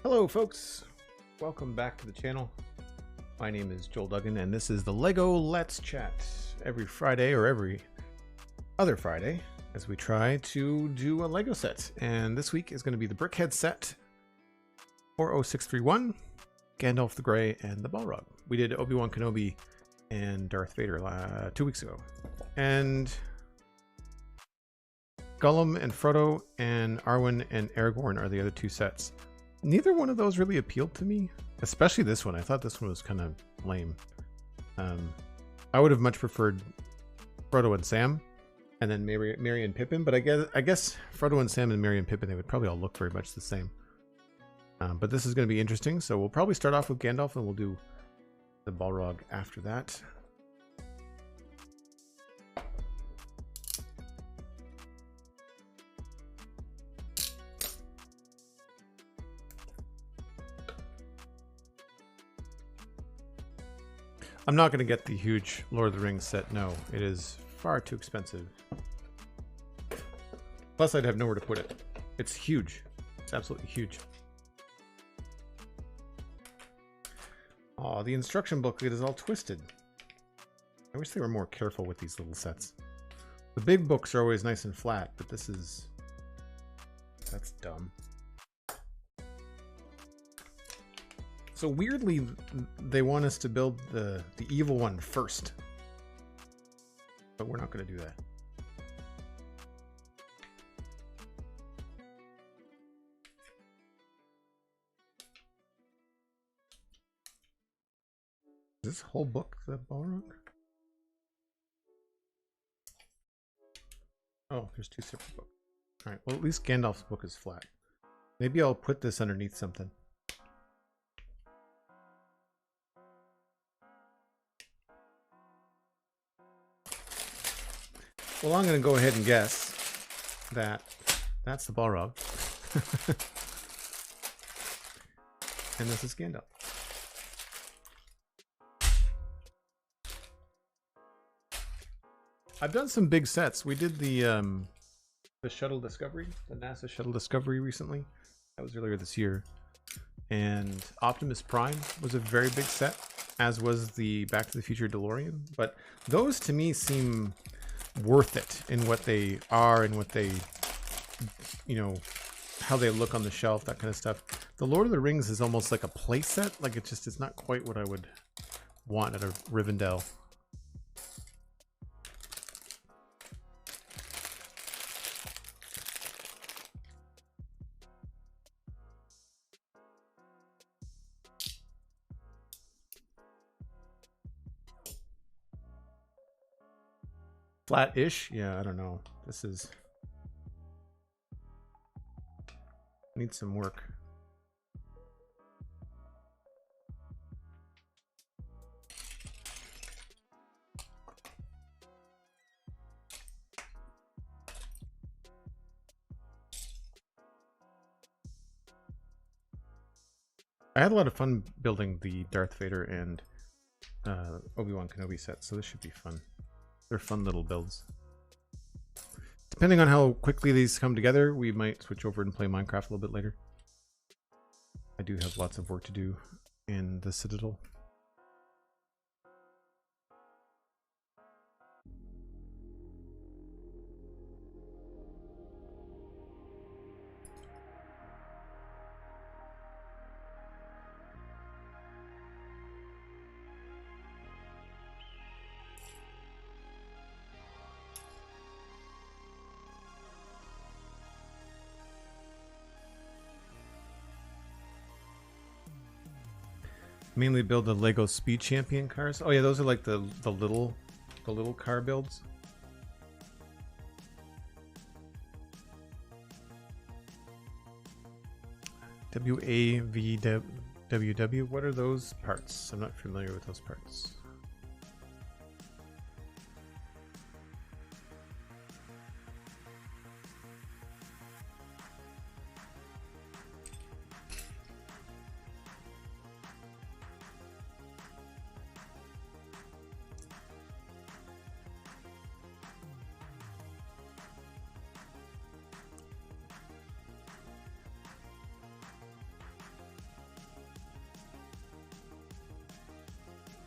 Hello folks, welcome back to the channel. My name is Joel Duggan and this is the LEGO Let's Chat every Friday or every other Friday as we try to do a LEGO set. And this week is going to be the Brick Headz set, 40631, Gandalf the Grey, and the Balrog. We did Obi-Wan Kenobi and Darth Vader 2 weeks ago. And Gollum and Frodo and Arwen and Aragorn are the other two sets. Neither one of those really appealed to me, especially this one. I thought this one was kind of lame. I would have much preferred Frodo and Sam, and then Merry and Pippin. But I guess Frodo and Sam and Merry and Pippin, they would probably all look very much the same. But this is going to be interesting. So we'll probably start off with Gandalf, and we'll do the Balrog after that. I'm not going to get the huge Lord of the Rings set. No, it is far too expensive. Plus, I'd have nowhere to put it. It's huge. It's absolutely huge. Oh, the instruction booklet is all twisted. I wish they were more careful with these little sets. The big books are always nice and flat, but this is... that's dumb. So weirdly, they want us to build the evil one first. But we're not going to do that. Is this whole book the Balrog? Oh, there's two separate books. Alright, well at least Gandalf's book is flat. Maybe I'll put this underneath something. Well, I'm going to go ahead and guess that that's the Balrog. And this is Gandalf. I've done some big sets. We did the Shuttle Discovery, the NASA Shuttle Discovery recently. That was earlier this year. And Optimus Prime was a very big set, as was the Back to the Future DeLorean. But those to me seem worth it in what they are and what they, you know, how they look on the shelf, that kind of stuff. The Lord of the Rings is almost like a play set. Like it just is not quite what I would want at a Rivendell. Flat-ish? Yeah, I don't know. This is... needs some work. I had a lot of fun building the Darth Vader and Obi-Wan Kenobi set, so this should be fun. They're fun little builds. Depending on how quickly these come together, we might switch over and play Minecraft a little bit later. I do have lots of work to do in the Citadel. Mainly build the Lego Speed Champion cars. Oh yeah, those are like the little car builds. WAVWW. What are those parts? I'm not familiar with those parts.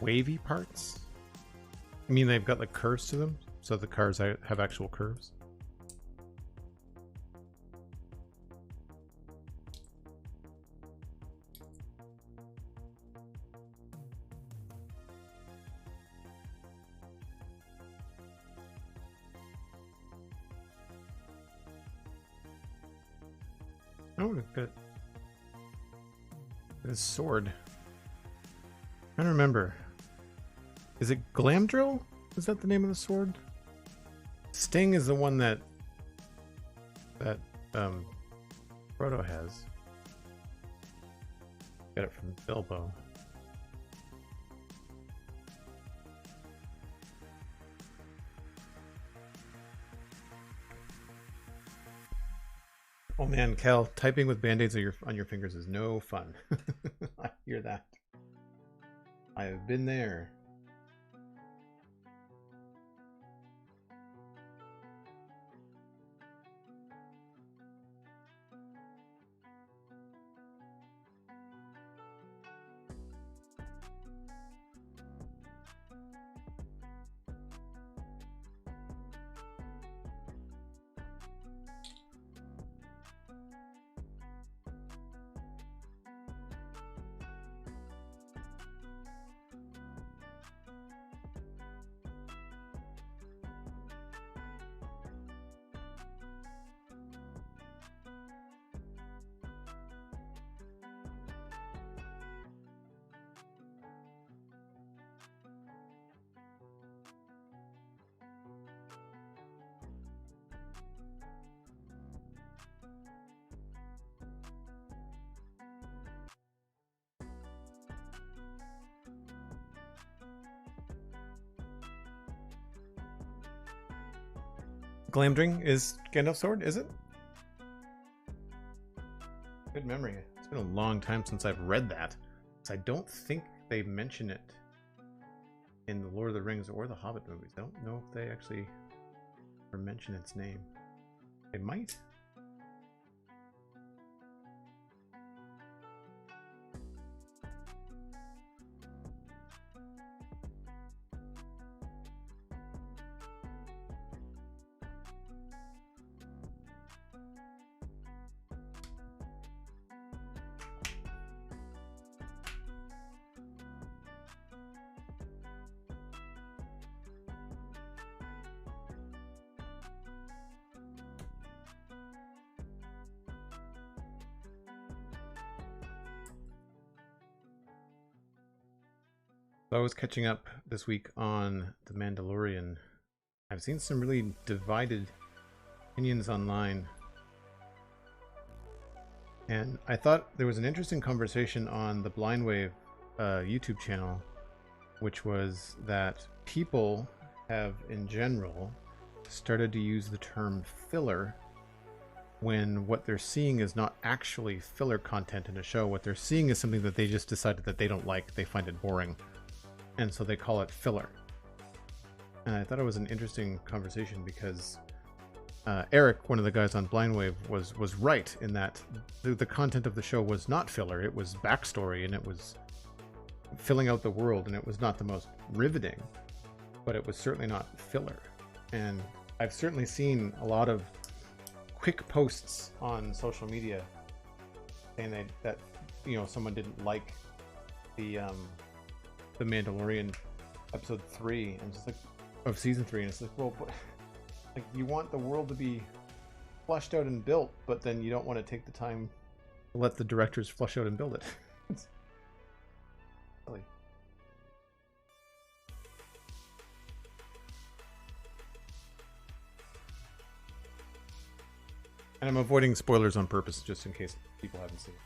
Wavy parts? I mean, they've got like curves to them, so the cars have actual curves. Oh, we've got his sword. I don't remember. Is it Glamdrill? Is that the name of the sword? Sting is the one that Frodo has. Got it from Bilbo. Oh man, Cal, typing with band-aids on your fingers is no fun. I hear that. I have been there. Glamdring is Gandalf's sword, is it? Good memory. It's been a long time since I've read that. So I don't think they mention it in the Lord of the Rings or the Hobbit movies. I don't know if they actually mention its name. They might. I was catching up this week on The Mandalorian. I've seen some really divided opinions online. And I thought there was an interesting conversation on the Blindwave YouTube channel, which was that people have, in general, started to use the term filler when what they're seeing is not actually filler content in a show. What they're seeing is something that they just decided that they don't like, they find it boring. And so they call it filler. And I thought it was an interesting conversation because Eric, one of the guys on Blindwave, was right in that the content of the show was not filler. It was backstory, and it was filling out the world, and it was not the most riveting, but it was certainly not filler. And I've certainly seen a lot of quick posts on social media saying that you know, someone didn't like the Mandalorian episode 3 and just like of season 3, and it's like, well, like, you want the world to be fleshed out and built, but then you don't want to take the time to let the directors flesh out and build it. It's silly. And I'm avoiding spoilers on purpose just in case people haven't seen it.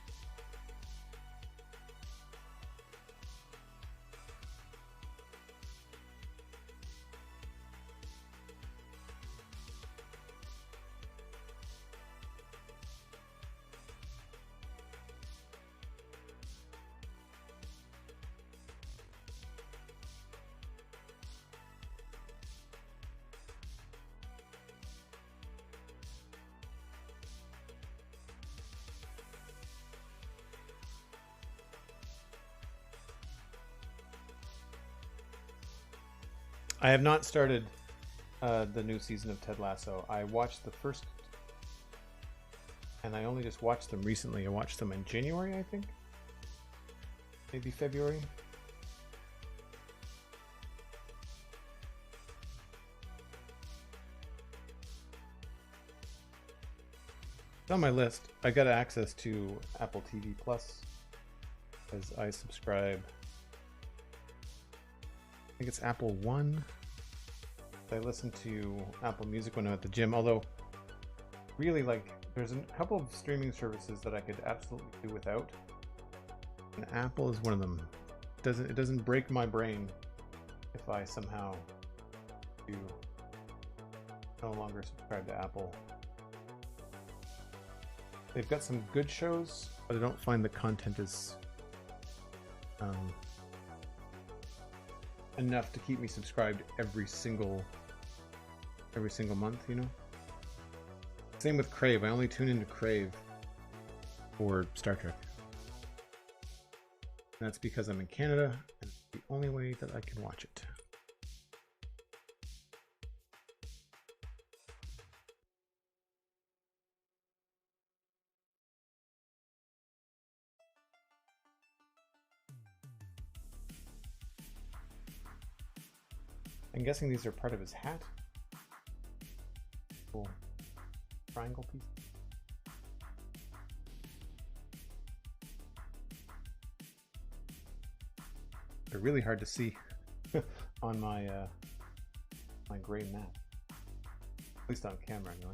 I have not started the new season of Ted Lasso. I watched the first, and I only just watched them recently. I watched them in January, I think. Maybe February. It's on my list. I got access to Apple TV Plus as I subscribe. I think it's Apple One. I listen to Apple Music when I'm at the gym, although really, like, there's a couple of streaming services that I could absolutely do without, and Apple is one of them. It doesn't break my brain if I somehow do no longer subscribe to Apple. They've got some good shows, but I don't find the content is enough to keep me subscribed every single month, you know? Same with Crave. I only tune into Crave for Star Trek. And that's because I'm in Canada, and it's the only way that I can watch it. I'm guessing these are part of his hat. Cool. Triangle piece. They're really hard to see on my my gray map. At least on camera, anyway.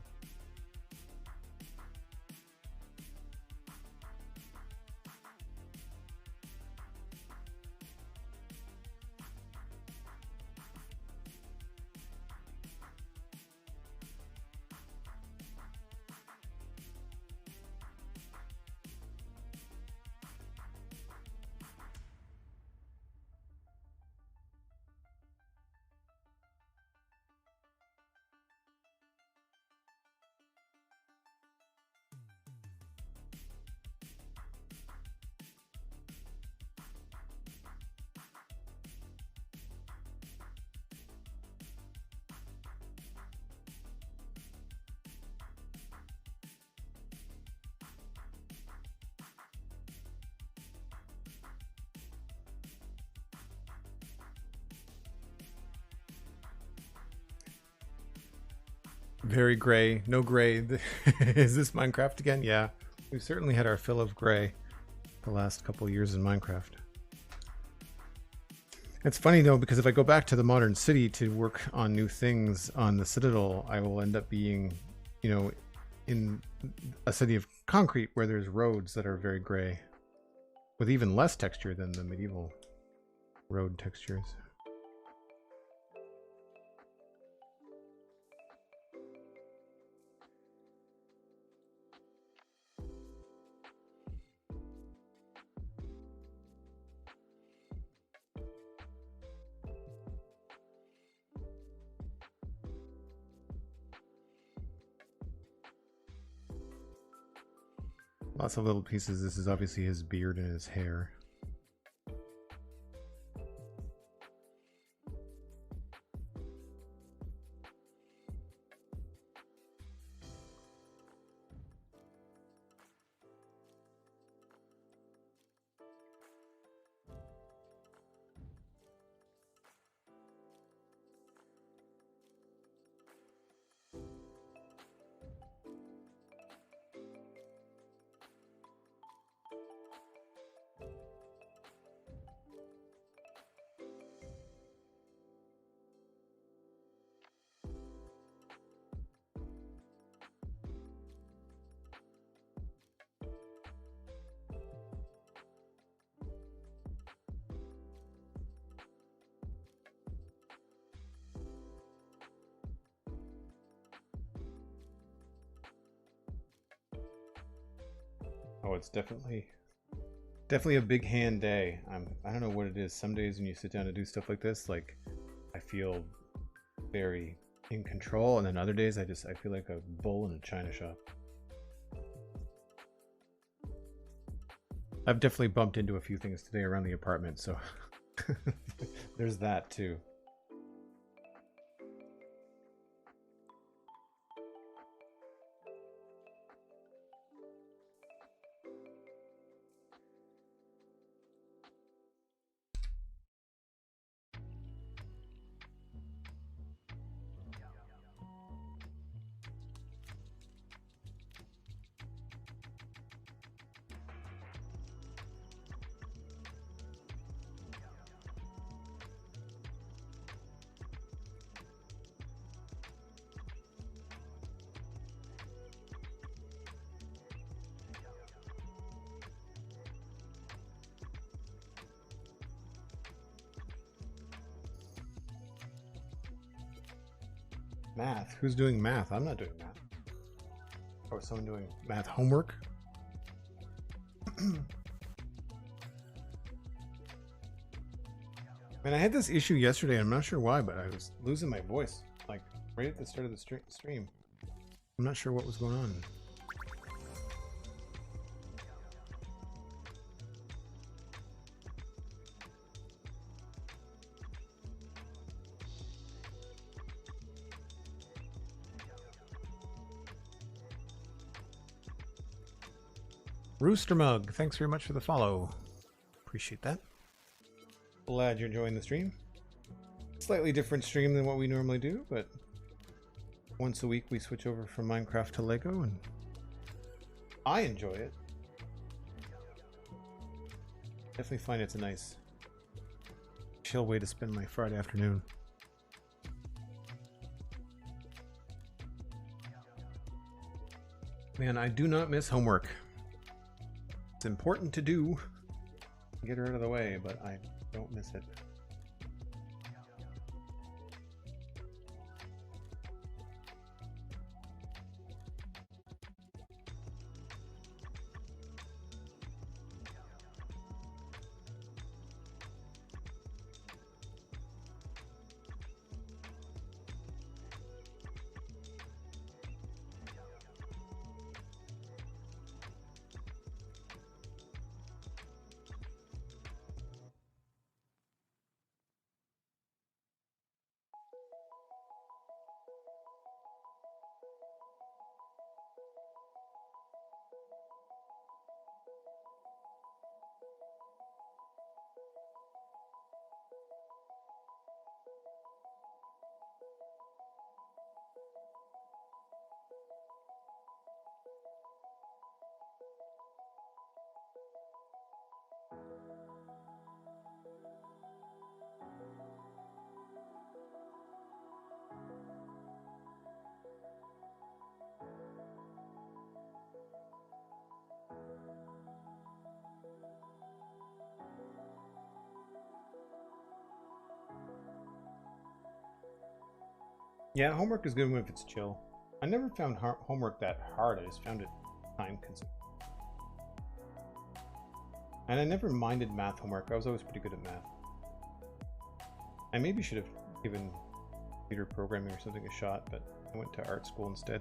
Very gray. No gray. Is this Minecraft again? Yeah. We've certainly had our fill of gray the last couple years in Minecraft. It's funny though, because if I go back to the modern city to work on new things on the Citadel, I will end up being, you know, in a city of concrete where there's roads that are very gray, with even less texture than the medieval road textures. Lots of little pieces. This is obviously his beard and his hair. Oh, it's definitely a big hand day. I don't know what it is. Some days when you sit down to do stuff like this, like, I feel very in control, and then other days I feel like a bull in a china shop. I've definitely bumped into a few things today around the apartment, so there's that too. Math? Who's doing math? I'm not doing math. Or is someone doing math homework? Man, I had this issue yesterday. I'm not sure why, but I was losing my voice, like right at the start of the stream. I'm not sure what was going on. Rooster Mug, thanks very much for the follow. Appreciate that. Glad you're enjoying the stream. Slightly different stream than what we normally do, but once a week we switch over from Minecraft to Lego, and I enjoy it. Definitely find it's a nice, chill way to spend my Friday afternoon. Man, I do not miss homework. It's important to do. Get her out of the way, but I don't miss it. Yeah, homework is good if it's chill. I never found homework that hard. I just found it time consuming. And I never minded math homework. I was always pretty good at math. I maybe should have given computer programming or something a shot, but I went to art school instead.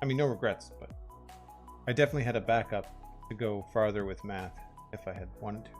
I mean, no regrets, but I definitely had a backup to go farther with math if I had wanted to.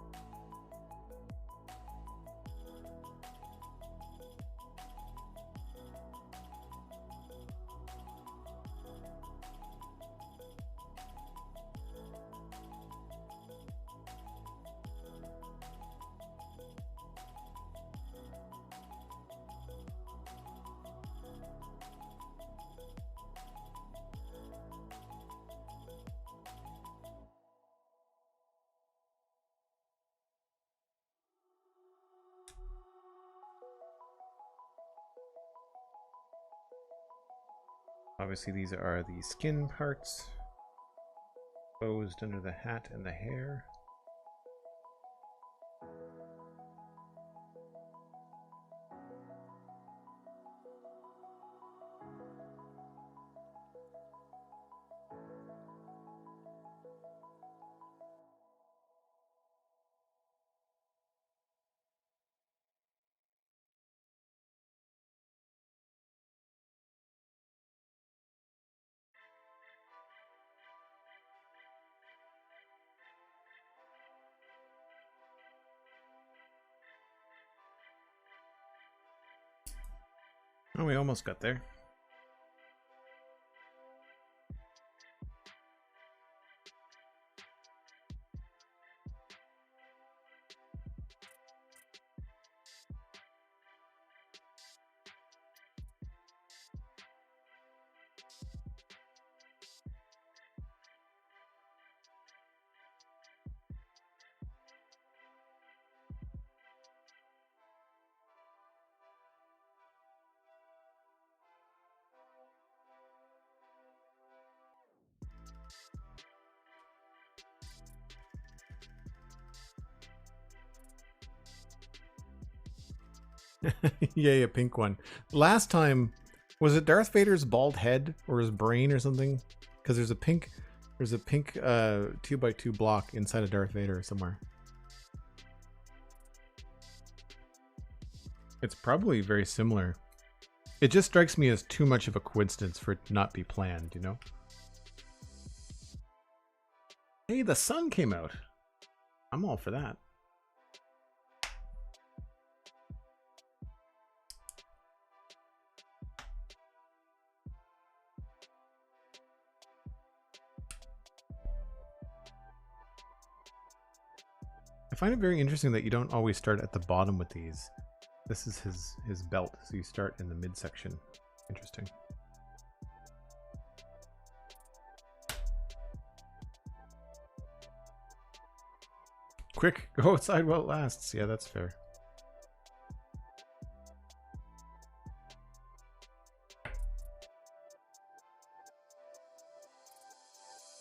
Obviously these are the skin parts exposed under the hat and the hair. Oh, we almost got there. Yay, a pink one. Last time, was it Darth Vader's bald head or his brain or something? Because there's a pink 2x2 block inside of Darth Vader somewhere. It's probably very similar. It just strikes me as too much of a coincidence for it to not be planned, you know? Hey, the sun came out. I'm all for that. I find it very interesting that you don't always start at the bottom with these. This is his belt, so you start in the midsection. Interesting. Quick, go outside while it lasts. Yeah, that's fair.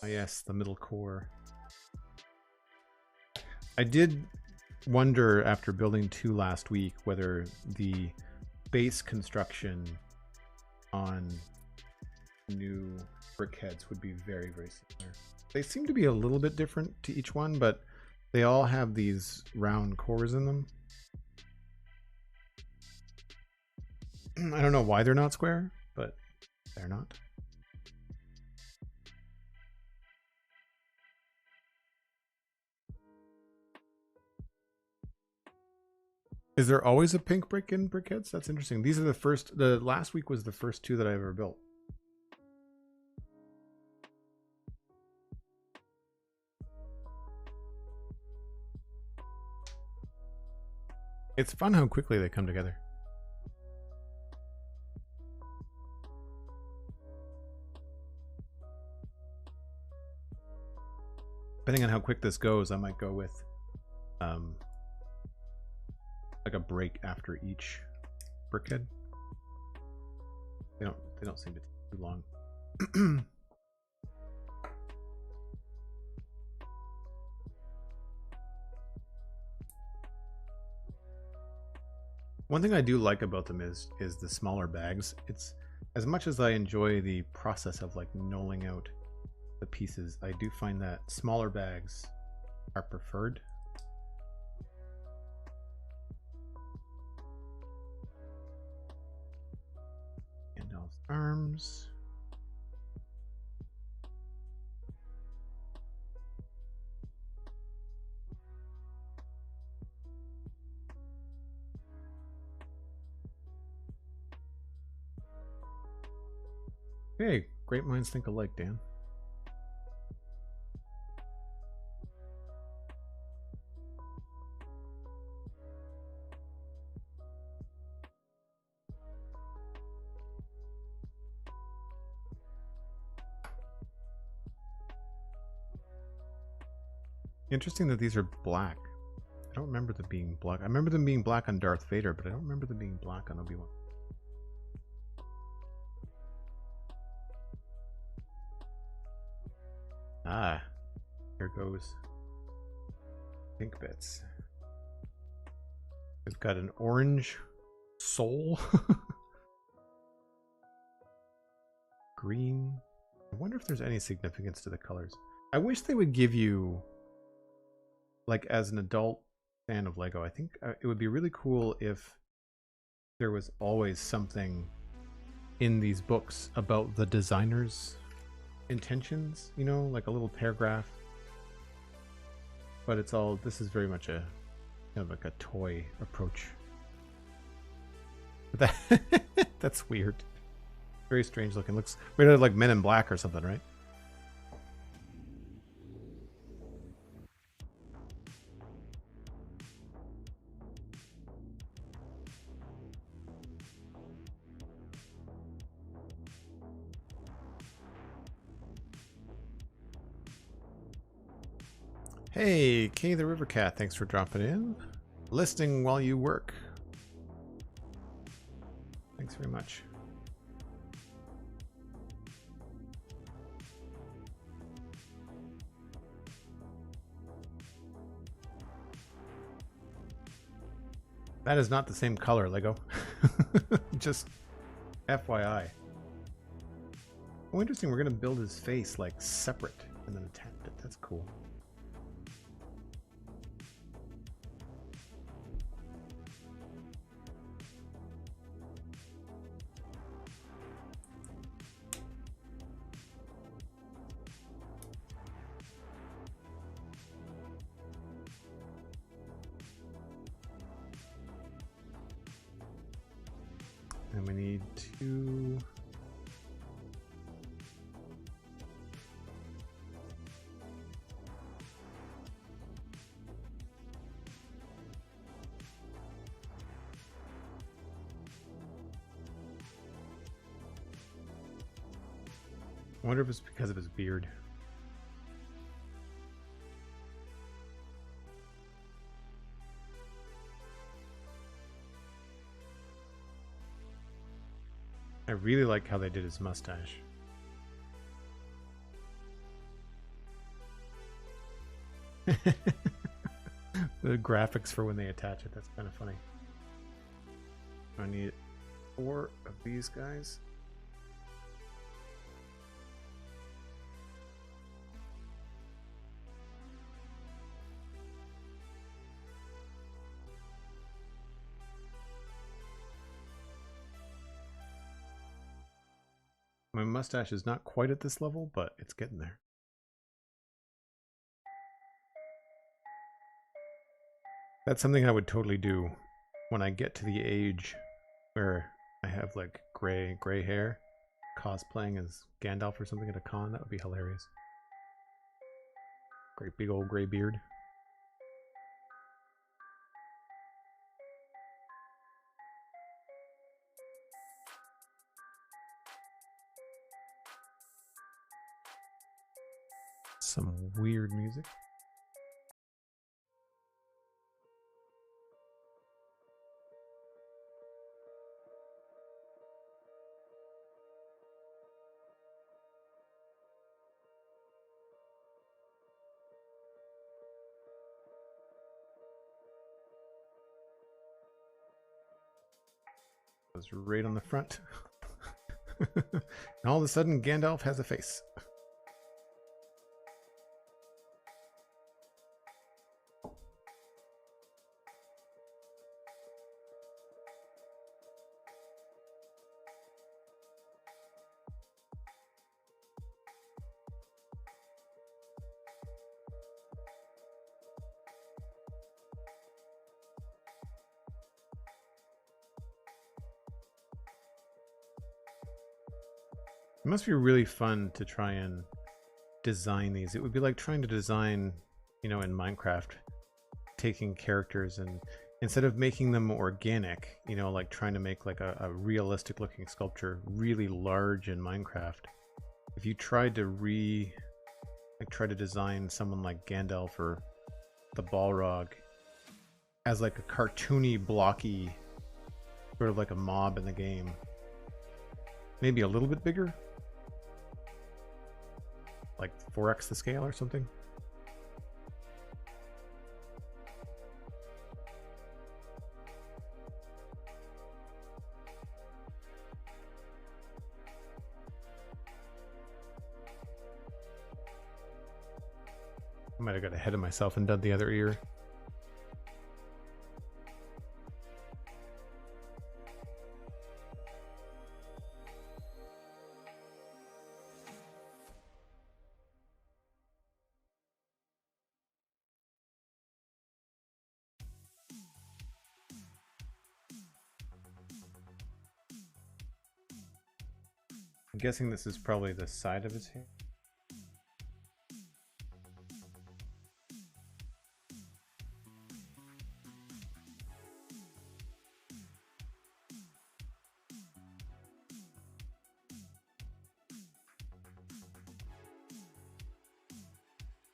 Oh yes, the middle core. I did wonder after building 2 last week whether the base construction on new Brick Headz would be very, very similar. They seem to be a little bit different to each one, but they all have these round cores in them. I don't know why they're not square, but they're not. Is there always a pink brick in Brick Headz? That's interesting. These are the last week was the first 2 that I ever built. It's fun how quickly they come together. Depending on how quick this goes, I might go with like a break after each brickhead. They don't seem to take too long. One thing I do like about them is the smaller bags. It's as much as I enjoy the process of like knolling out the pieces, I do find that smaller bags are preferred. Gandalf's arms. Hey, great minds think alike, Dan. Interesting that these are black. I don't remember them being black. I remember them being black on Darth Vader, but I don't remember them being black on Obi-Wan. Ah, here goes pink bits. We've got an orange soul. Green. I wonder if there's any significance to the colors. I wish they would give you, like, as an adult fan of Lego, I think it would be really cool if there was always something in these books about the designer's intentions, you know, like a little paragraph. But it's all, this is very much a kind of like a toy approach. But that's weird. Very strange looking. Looks weird, like Men in Black or something, right? Hey, Kay the River Cat, thanks for dropping in. Listening while you work. Thanks very much. That is not the same color, Lego. Just FYI. Oh, interesting. We're going to build his face like separate and then attach it. That's cool. And we need to... I wonder if it's because of his beard. I really like how they did his mustache. The graphics for when they attach it, that's kind of funny. I need 4 of these guys. My mustache is not quite at this level, but it's getting there. That's something I would totally do when I get to the age where I have like gray hair, cosplaying as Gandalf or something at a con. That would be hilarious. Great big old gray beard. Some weird music. Was right on the front. And all of a sudden Gandalf has a face. It must be really fun to try and design these. It would be like trying to design, you know, in Minecraft, taking characters and instead of making them organic, you know, like trying to make like a realistic looking sculpture really large in Minecraft. If you tried to try to design someone like Gandalf or the Balrog as like a cartoony, blocky, sort of like a mob in the game, maybe a little bit bigger, like 4x the scale or something. I might have got ahead of myself and done the other ear. I'm guessing this is probably the side of his hair.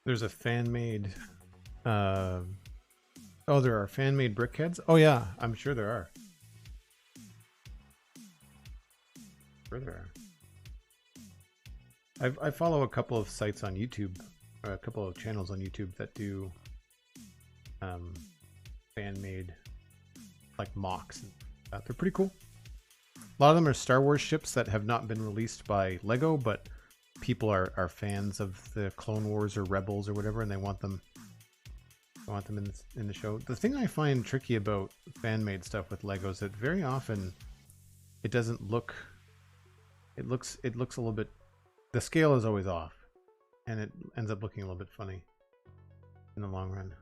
There's a fan-made, oh, there are fan-made Brick Headz? Oh yeah, I'm sure there are. Sure there are. I follow a couple of sites on YouTube, or a couple of channels on YouTube that do fan-made like mocks. They're pretty cool. A lot of them are Star Wars ships that have not been released by Lego, but people are fans of the Clone Wars or Rebels or whatever, and they want them in the show. The thing I find tricky about fan-made stuff with Lego is that very often it doesn't look. It looks a little bit. The scale is always off, and it ends up looking a little bit funny in the long run.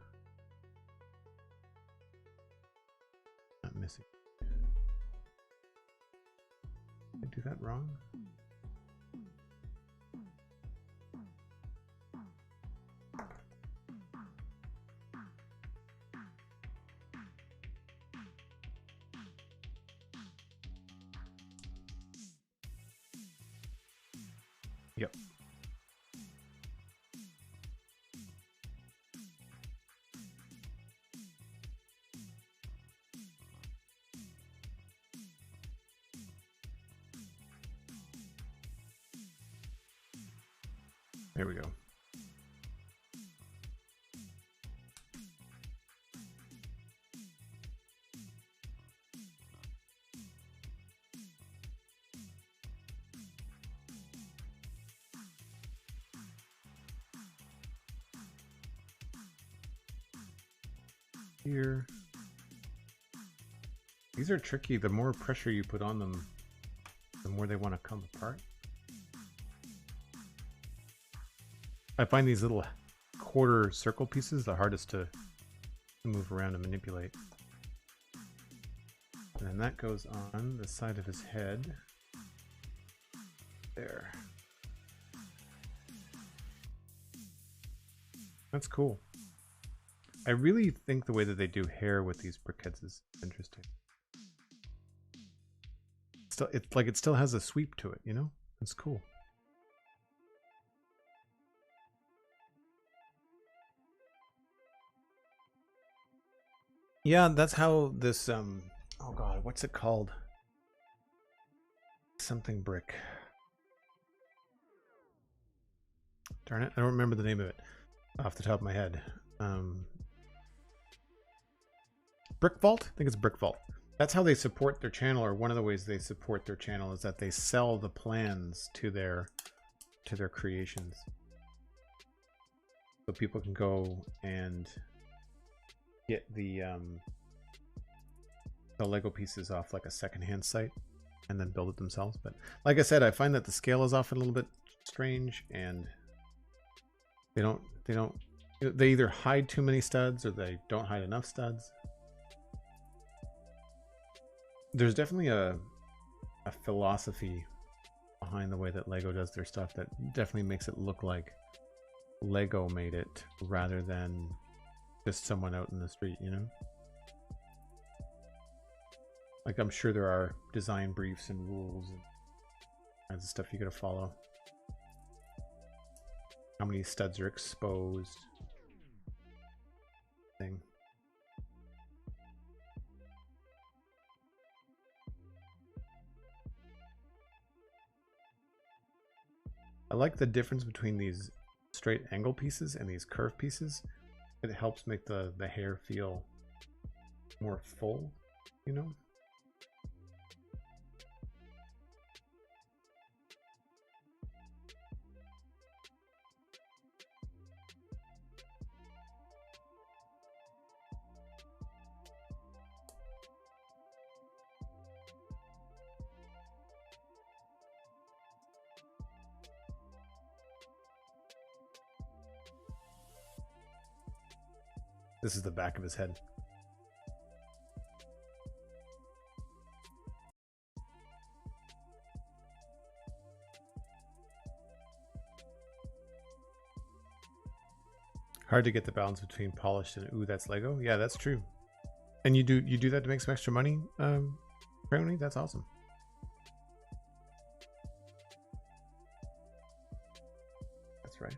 Not missing. Did I do that wrong? Yep. There we go. Here. These are tricky. The more pressure you put on them, the more they want to come apart. I find these little quarter circle pieces the hardest to move around and manipulate. And then that goes on the side of his head. There. That's cool. I really think the way that they do hair with these Brick Headz is interesting. It's like it still has a sweep to it, you know? It's cool. Yeah, that's how this oh god, what's it called? Something brick. Darn it, I don't remember the name of it off the top of my head. Brick Vault? I think it's Brick Vault. That's how they support their channel, or one of the ways they support their channel is that they sell the plans to their creations. So people can go and get the Lego pieces off like a secondhand site and then build it themselves. But like I said, I find that the scale is often a little bit strange, and they either hide too many studs or they don't hide enough studs. There's definitely a philosophy behind the way that Lego does their stuff that definitely makes it look like Lego made it rather than just someone out in the street, you know? Like, I'm sure there are design briefs and rules and kinds of stuff you gotta follow. How many studs are exposed? Thing. I like the difference between these straight angle pieces and these curved pieces. It helps make the hair feel more full, you know? This is the back of his head. Hard to get the balance between polished and ooh, that's Lego. Yeah, that's true. And you do that to make some extra money, Brownie? That's awesome. That's right.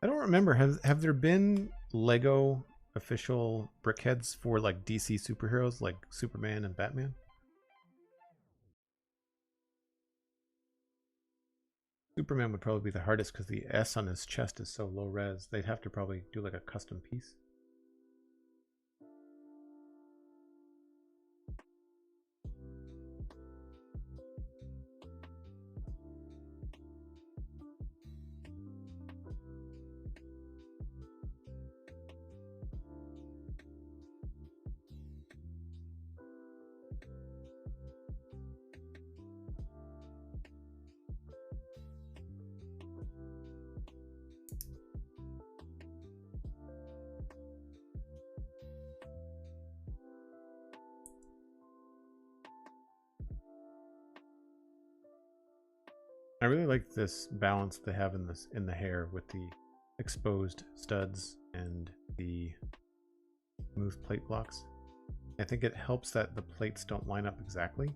I don't remember. Have there been Lego official Brick Headz for like DC superheroes like Superman and Batman? Superman would probably be the hardest because the S on his chest is so low res. They'd have to probably do like a custom piece. I really like this balance they have in the hair with the exposed studs and the smooth plate blocks. I think it helps that the plates don't line up exactly.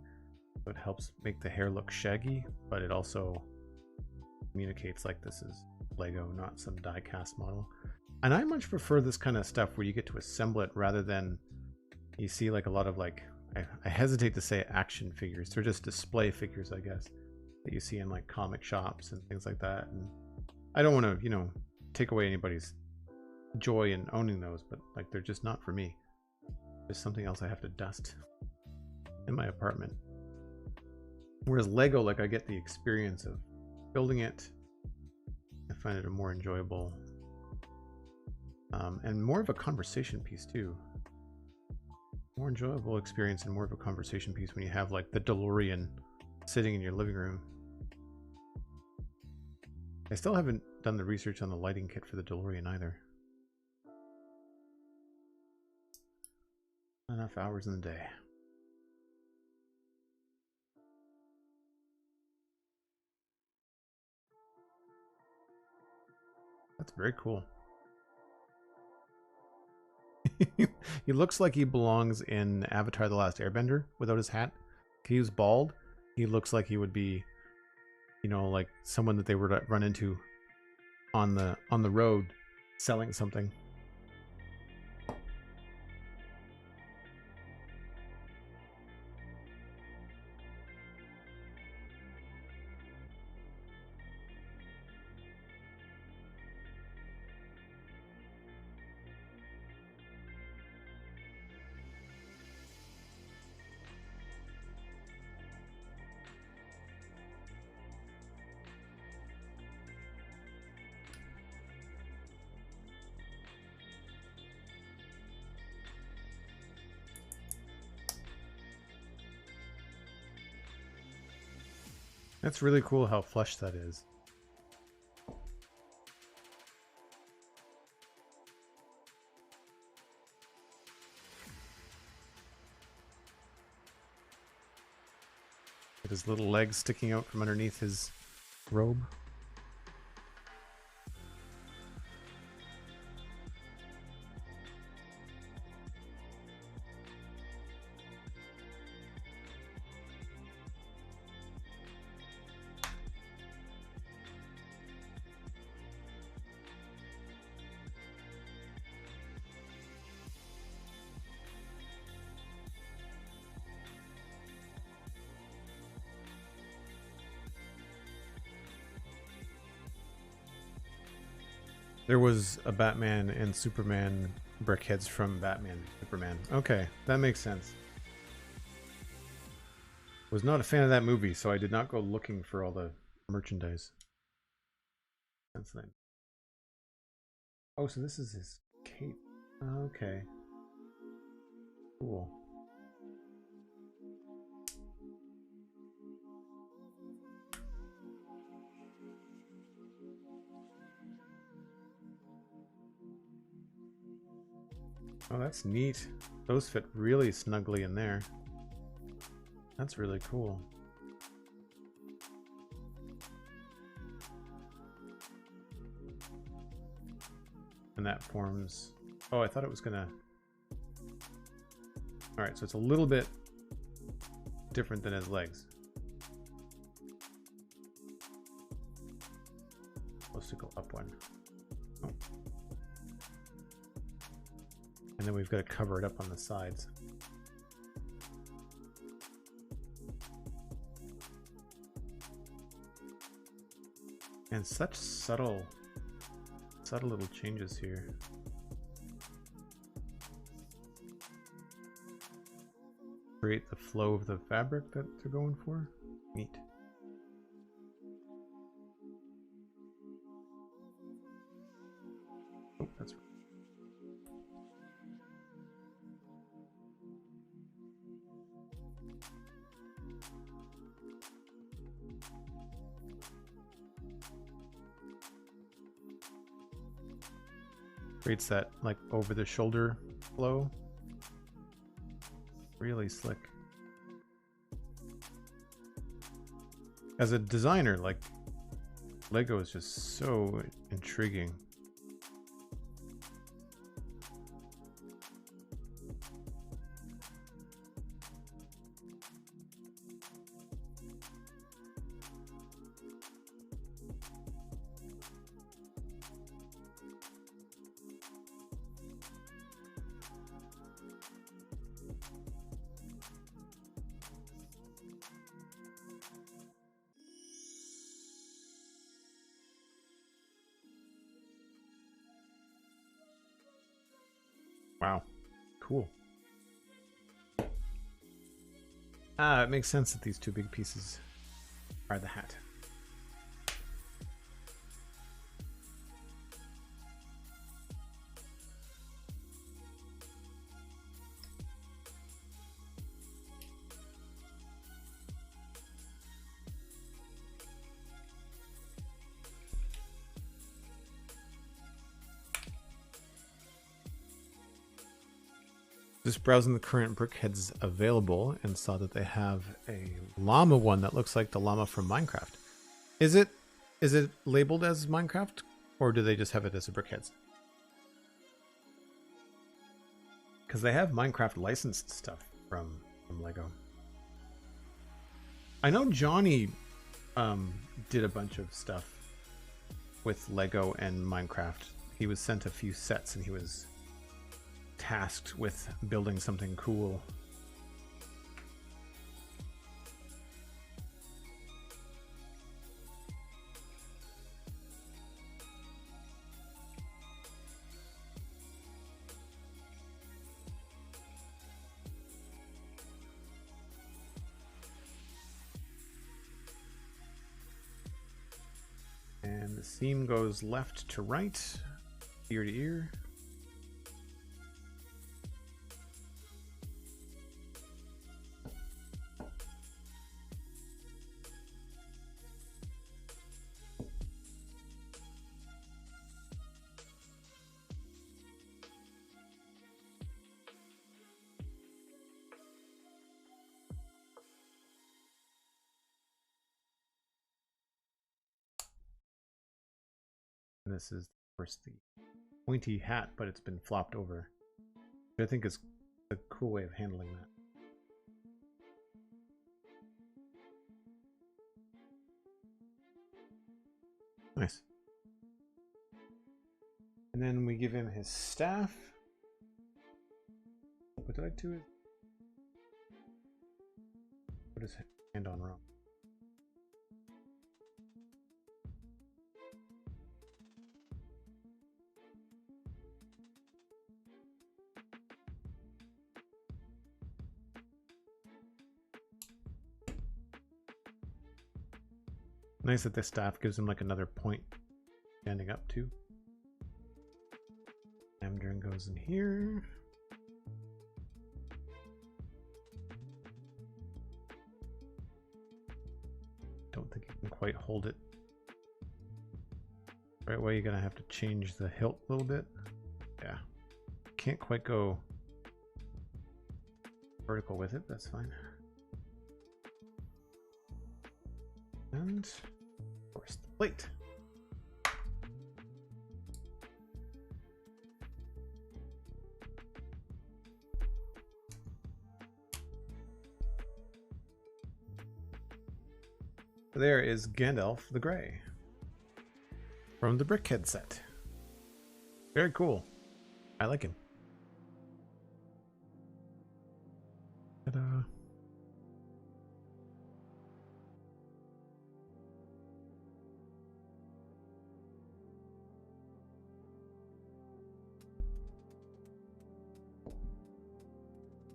So it helps make the hair look shaggy, but it also communicates like this is Lego, not some die cast model. And I much prefer this kind of stuff where you get to assemble it rather than you see like a lot of like, I hesitate to say action figures. They're just display figures, I guess, that you see in like comic shops and things like that. And I don't want to, you know, take away anybody's joy in owning those, but like they're just not for me. There's something else I have to dust in my apartment. Whereas Lego, like I get the experience of building it. I find it a more enjoyable and more of a conversation piece too. More enjoyable experience and more of a conversation piece when you have like the DeLorean sitting in your living room. I still haven't done the research on the lighting kit for the DeLorean either. Not enough hours in the day. That's very cool. He looks like he belongs in Avatar: The Last Airbender without his hat. He was bald. He looks like he would be, you know, like someone that they were to run into on the road selling something. That's really cool how flush that is. With his little legs sticking out from underneath his robe. There was a Batman and Superman Brick Headz from Batman and Superman. Okay, that makes sense. Was not a fan of that movie, so I did not go looking for all the merchandise. That's then. Oh, so this is his cape. Okay. Cool. Oh, that's neat. Those fit really snugly in there. That's really cool. And that forms... Oh, I thought it was gonna... Alright, so it's a little bit different than his legs. Supposed to go up one. Oh. And then we've got to cover it up on the sides. And such subtle little changes here. Create the flow of the fabric that they're going for. Neat. Oh, that's right. Creates that like over the shoulder flow. Really slick. As a designer, like Lego is just so intriguing. Wow, cool. It makes sense that these two big pieces are the hat. Just browsing the current Brick Headz available and saw that they have a llama one that looks like the llama from Minecraft. Is it labeled as Minecraft, or do they just have it as a Brick Headz? Because they have Minecraft licensed stuff from Lego. I know Johnny did a bunch of stuff with Lego and Minecraft. He was sent a few sets and he was tasked with building something cool. And the seam goes left to right, ear to ear. And this is, of course, the pointy hat, but it's been flopped over. I think is a cool way of handling that. Nice. And then we give him his staff. What did I do? Put his hand on wrong. Nice that the staff gives him like another point standing up too. Amdrin goes in here. Don't think you can quite hold it right way. You're gonna have to change the hilt a little bit. Yeah, can't quite go vertical with it. That's fine. And of course the plate. There is Gandalf the Grey from the Brick Headz set. Very cool. I like him. Ta-da.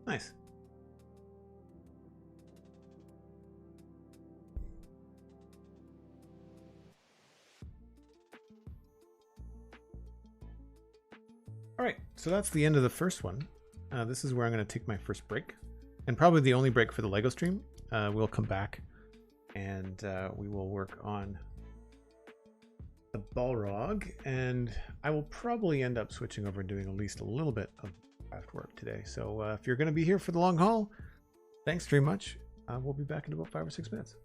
Nice. All right, so that's the end of the first one. This is where I'm going to take my first break, and probably the only break for the Lego stream. We'll come back and we will work on the Balrog, and I will probably end up switching over and doing at least a little bit of craft work today. So if you're going to be here for the long haul, thanks very much. We'll be back in about 5 or 6 minutes.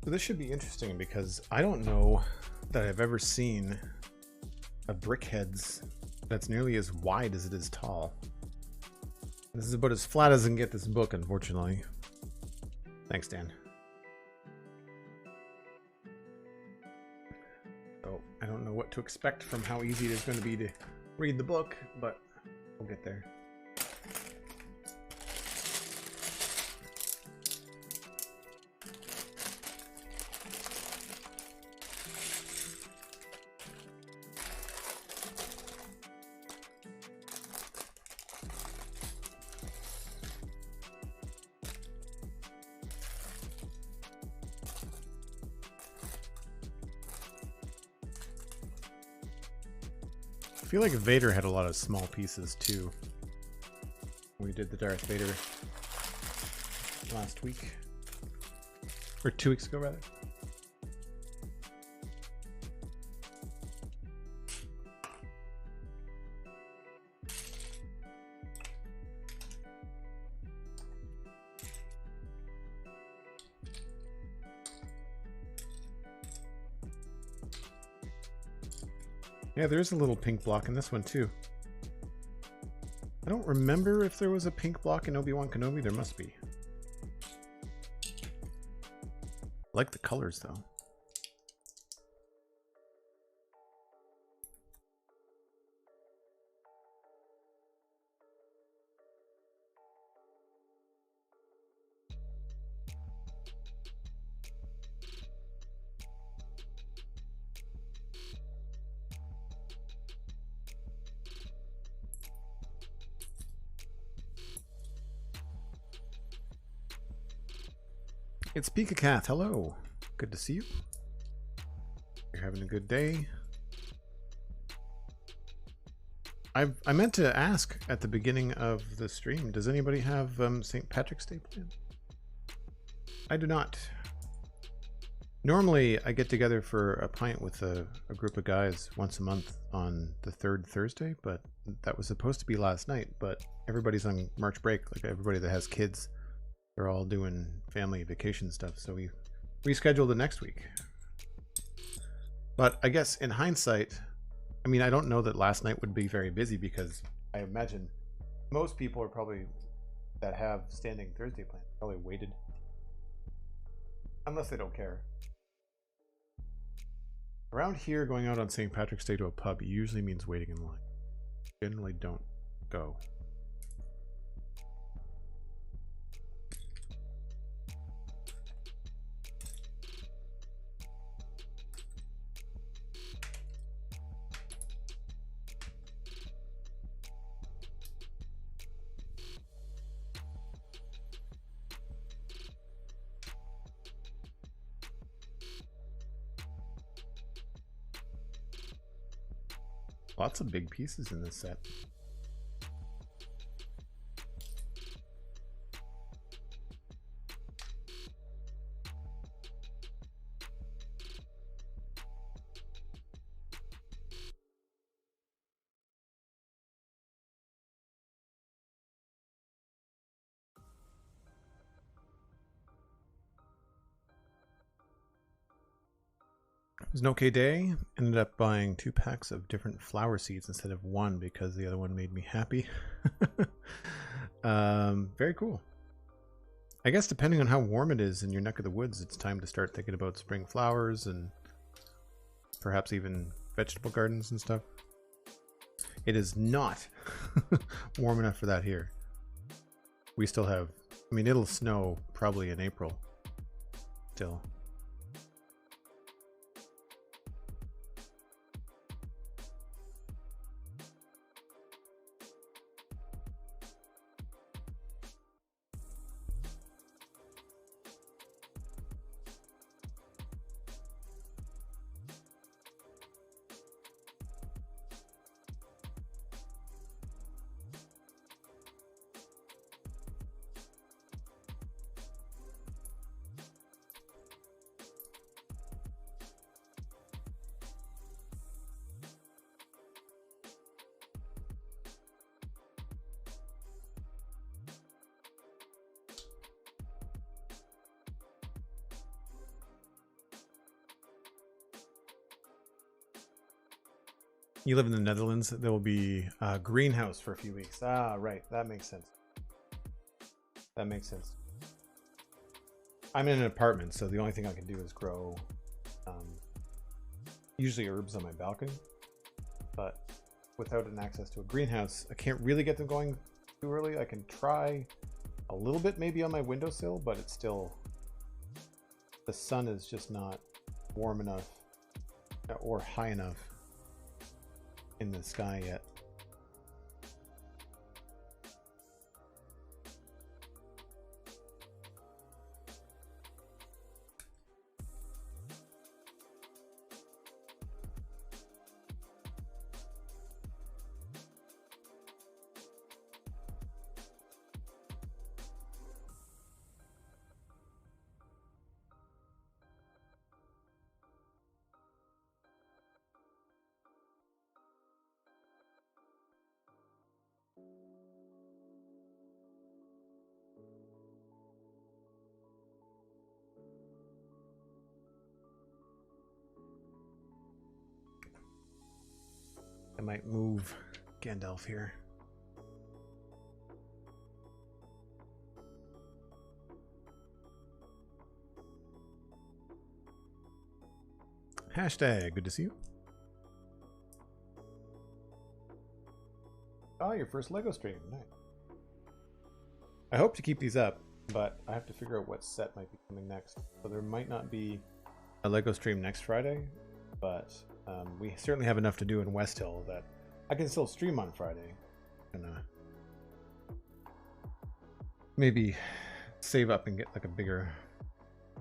So this should be interesting because I don't know that I've ever seen a Brick Headz that's nearly as wide as it is tall. This is about as flat as I can get this book, unfortunately. Thanks, Dan. So I don't know what to expect from how easy it is going to be to read the book, but we'll get there. I feel like Vader had a lot of small pieces too. We did the Darth Vader last week, or 2 weeks ago rather. Yeah, there's a little pink block in this one too. I don't remember if there was a pink block in Obi-Wan Kenobi. There must be. I like the colors though. It's Pika-Cath. Hello. Good to see you. You're having a good day. I meant to ask at the beginning of the stream, does anybody have St. Patrick's Day planned? I do not. Normally, I get together for a pint with a group of guys once a month on the 3rd Thursday, but that was supposed to be last night, but everybody's on March break, like everybody that has kids. They're all doing family vacation stuff, so we rescheduled the next week. But I guess in hindsight, I mean, I don't know that last night would be very busy because I imagine most people are probably that have standing Thursday plans probably waited, unless they don't care. Around here, going out on St. Patrick's Day to a pub usually means waiting in line. Generally don't go. Lots of big pieces in this set. It was an okay day. Ended up buying 2 packs of different flower seeds instead of 1 because the other one made me happy. Very cool. I guess depending on how warm it is in your neck of the woods, it's time to start thinking about spring flowers and perhaps even vegetable gardens and stuff. It is not warm enough for that here. We still have, I mean, it'll snow probably in April still. You live in the Netherlands. There will be a greenhouse for a few weeks. Ah, right. That makes sense. That makes sense. I'm in an apartment, so the only thing I can do is grow usually herbs on my balcony. But without an access to a greenhouse, I can't really get them going too early. I can try a little bit maybe on my windowsill, but it's still, the sun is just not warm enough or high enough in the sky yet. I might move Gandalf here. Hashtag, good to see you. Oh, your first Lego stream. Nice. I hope to keep these up, but I have to figure out what set might be coming next. So there might not be a Lego stream next Friday, but we certainly have enough to do in West Hill that I can still stream on Friday. And maybe save up and get like a bigger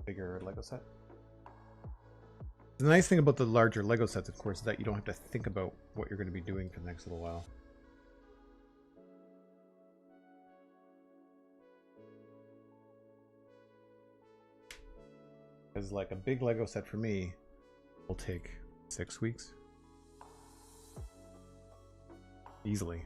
Lego set. The nice thing about the larger Lego sets, of course, is that you don't have to think about what you're going to be doing for the next little while. Because like a big Lego set for me will take 6 weeks. Easily.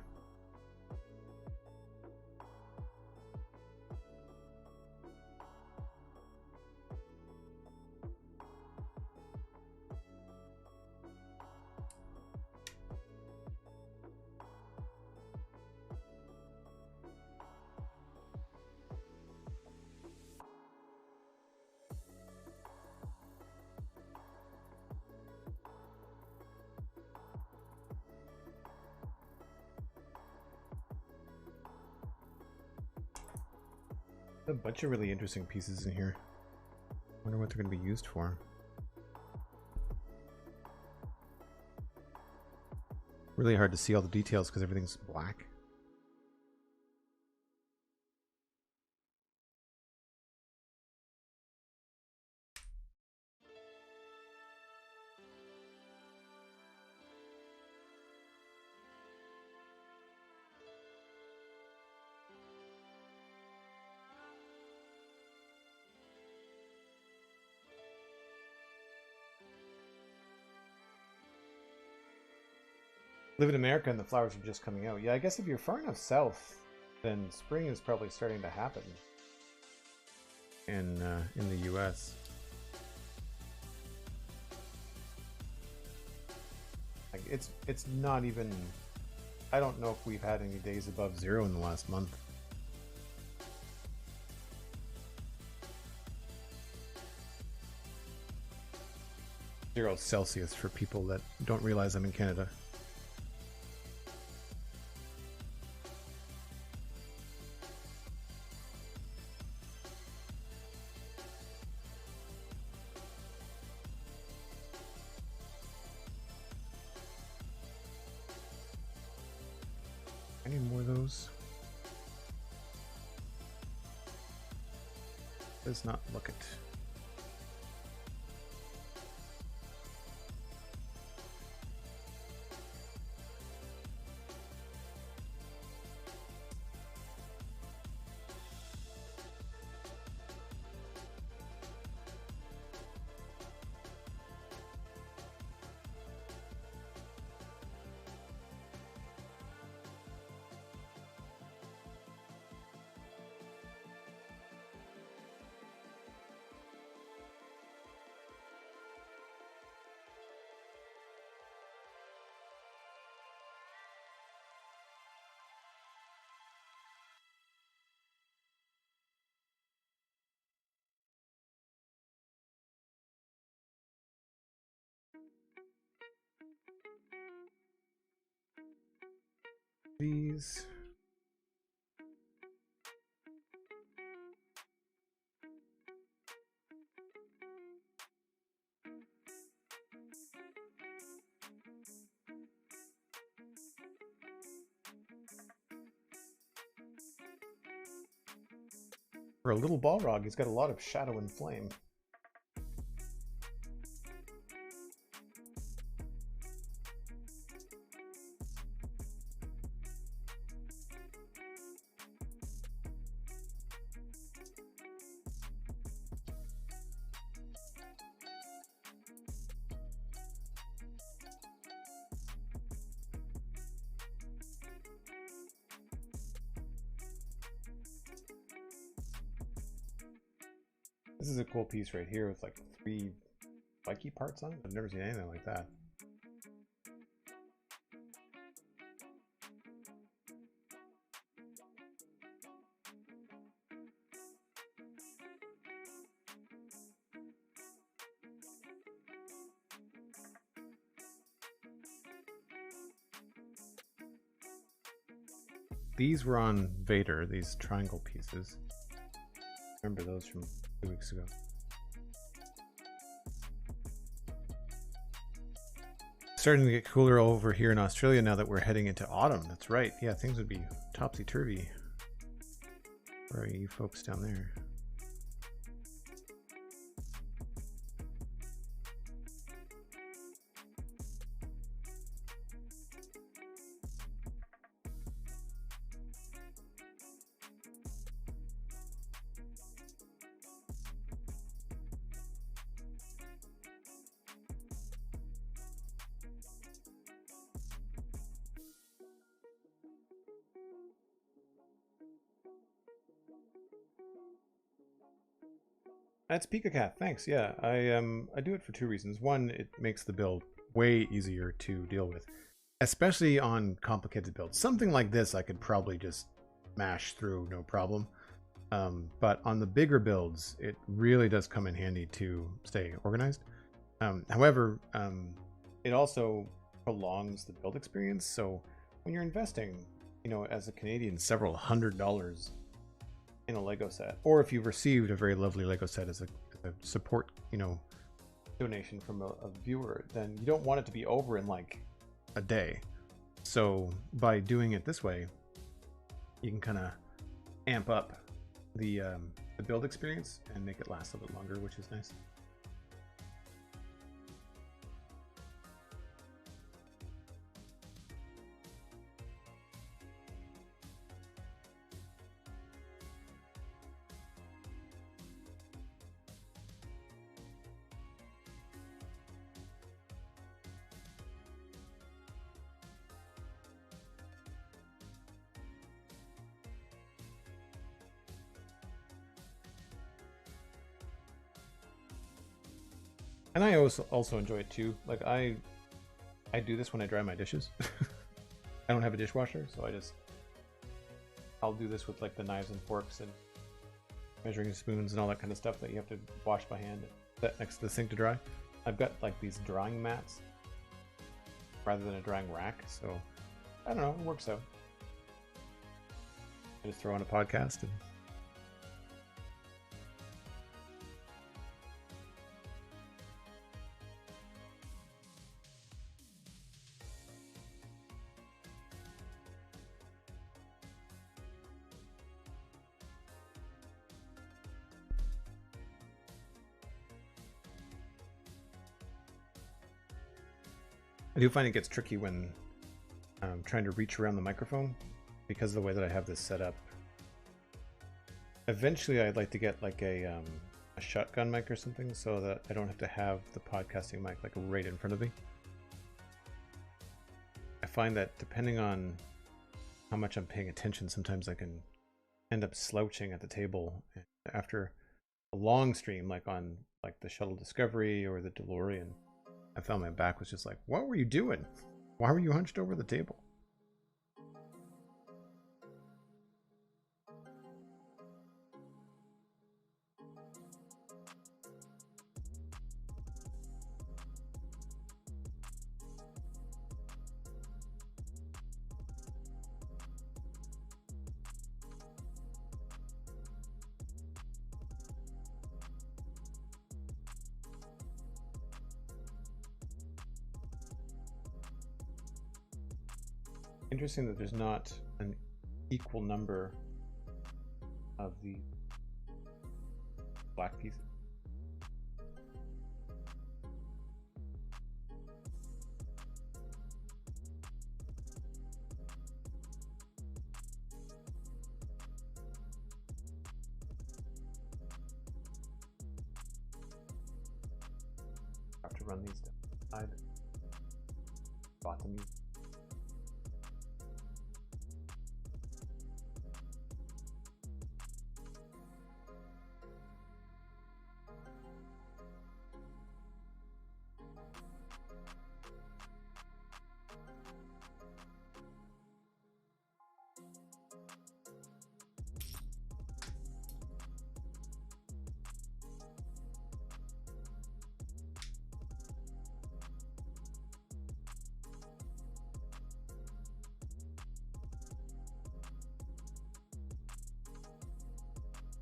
A bunch of really interesting pieces in here. Wonder what they're going to be used for. Really hard to see all the details because everything's black. Live in America and the flowers are just coming out. Yeah, I guess if you're far enough south, then spring is probably starting to happen in the US. Like it's not even. I don't know if we've had any days above 0 in the last month. Zero Celsius for people that don't realize I'm in Canada. I need more of those. Does not look it. these. For a little Balrog, he's got a lot of shadow and flame. This is a cool piece right here with like 3 spiky parts on it. I've never seen anything like that. These were on Vader, these triangle pieces. Remember those from 2 weeks ago. Starting to get cooler over here in Australia now that we're heading into autumn. That's right. Yeah, things would be topsy-turvy. Where are you folks down there? That's PikaCat, thanks. Yeah, I do it for 2 reasons. One, it makes the build way easier to deal with, especially on complicated builds. Something like this I could probably just mash through, no problem. But on the bigger builds, it really does come in handy to stay organized. However, it also prolongs the build experience. So when you're investing, you know, as a Canadian, several $100s in a Lego set, or if you've received a very lovely Lego set as a support, you know, donation from a viewer, then you don't want it to be over in like a day. So by doing it this way, you can kind of amp up the build experience and make it last a little longer, which is nice. And I also enjoy it too. Like I do this when I dry my dishes. I don't have a dishwasher, so I'll do this with like the knives and forks and measuring spoons and all that kind of stuff that you have to wash by hand and set next to the sink to dry. I've got like these drying mats rather than a drying rack, so I don't know, it works out. I just throw on a podcast and I do find it gets tricky when I'm trying to reach around the microphone because of the way that I have this set up. Eventually I'd like to get like a shotgun mic or something so that I don't have to have the podcasting mic like right in front of me. I find that depending on how much I'm paying attention, sometimes I can end up slouching at the table after a long stream, like on like the Shuttle Discovery or the DeLorean. I found my back was just like, what were you doing? Why were you hunched over the table? Interesting that there's not an equal number of the black pieces. Have to run these down. Bottom.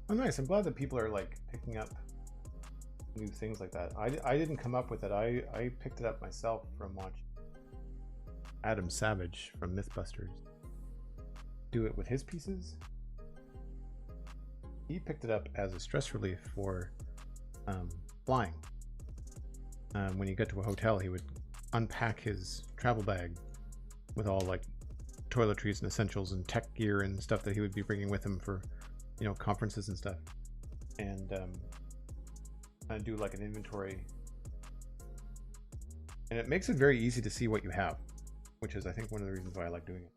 Oh, nice. I'm glad that people are like picking up new things like that. I didn't come up with it. I picked it up myself from watching Adam Savage from Mythbusters do it with his pieces. He picked it up as a stress relief for flying. When you get to a hotel, he would unpack his travel bag with all like toiletries and essentials and tech gear and stuff that he would be bringing with him for, you know, conferences and stuff, and kind of do like an inventory, and it makes it very easy to see what you have, which is I think one of the reasons why I like doing it.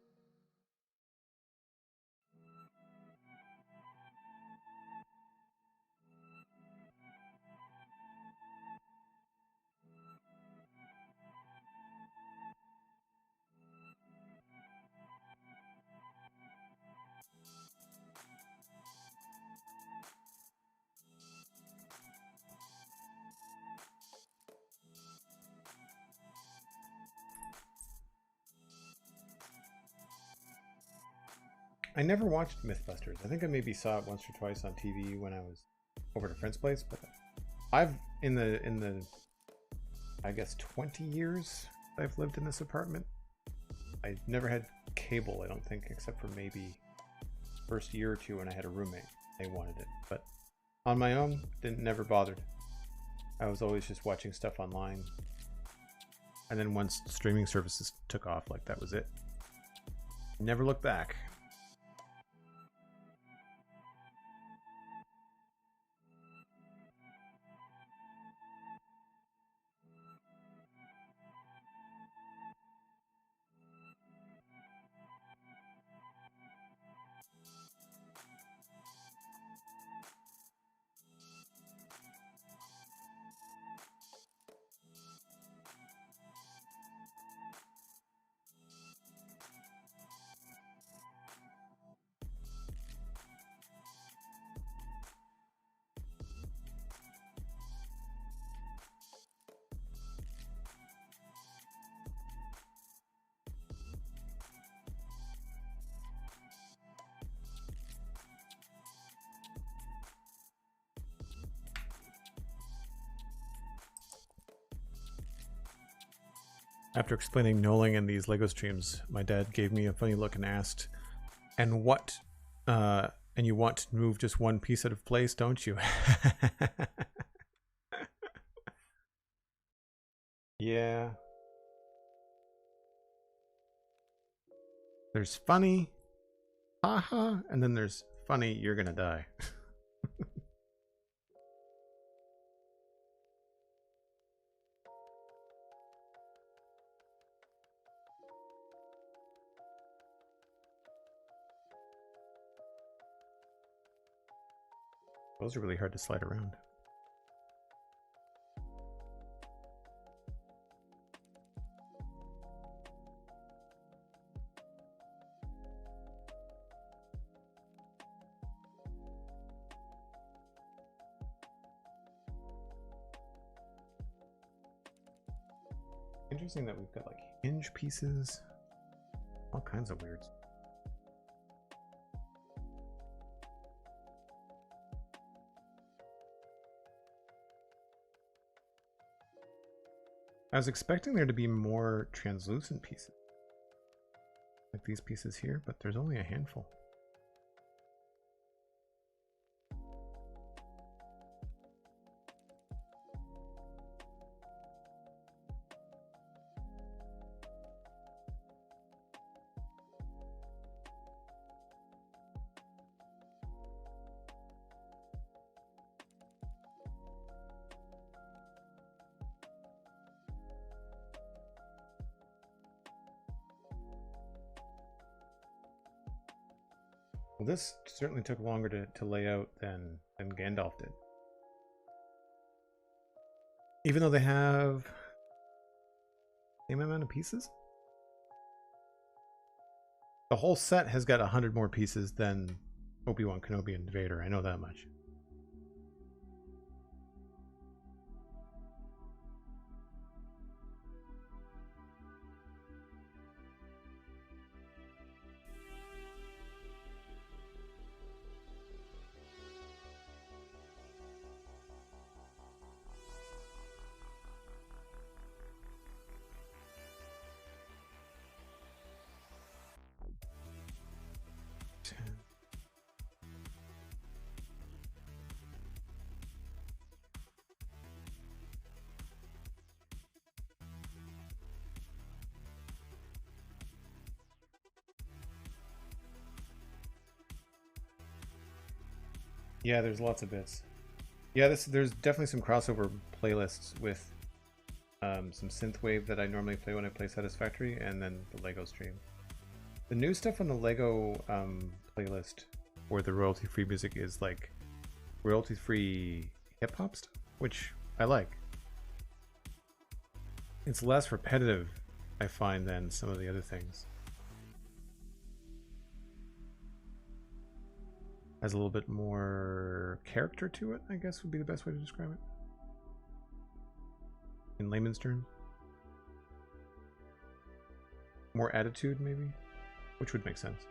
I never watched Mythbusters. I think I maybe saw it once or twice on TV when I was over at a friend's place, but I've in the I guess 20 years I've lived in this apartment, I've never had cable, I don't think, except for maybe first year or two when I had a roommate. They wanted it, but on my own, never bothered. I was always just watching stuff online, and then once streaming services took off, like that was it. Never looked back. After explaining knolling in these LEGO streams, my dad gave me a funny look and asked, and what, and you want to move just one piece out of place, don't you? Yeah. There's funny, haha, and then there's funny, you're gonna die. Those are really hard to slide around. Interesting that we've got like hinge pieces, all kinds of weirds. I was expecting there to be more translucent pieces. Like like these pieces here, but there's only a handful. Well, this certainly took longer to lay out than Gandalf did. Even though they have the same amount of pieces? The whole set has got 100 more pieces than Obi-Wan Kenobi and Vader, I know that much. Yeah, there's lots of bits. Yeah, there's definitely some crossover playlists with some synthwave that I normally play when I play Satisfactory, and then the Lego stream. The new stuff on the Lego playlist for the royalty-free music is like royalty-free hip-hop stuff, which I like. It's less repetitive, I find, than some of the other things. Has a little bit more character to it, I guess would be the best way to describe it. In layman's terms. More attitude, maybe? Which would make sense.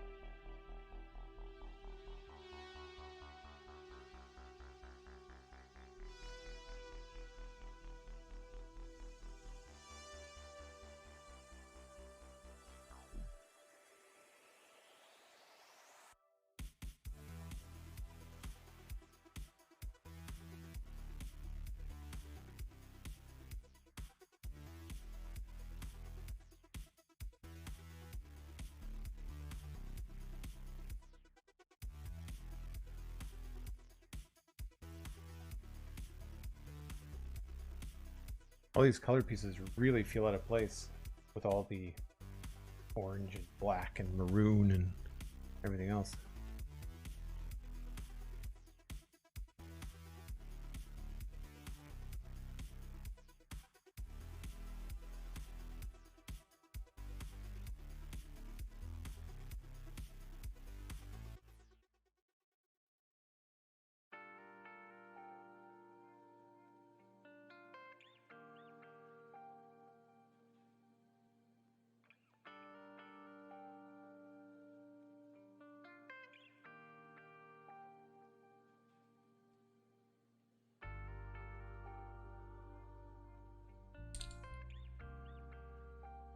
All these color pieces really feel out of place with all the orange and black and maroon and everything else.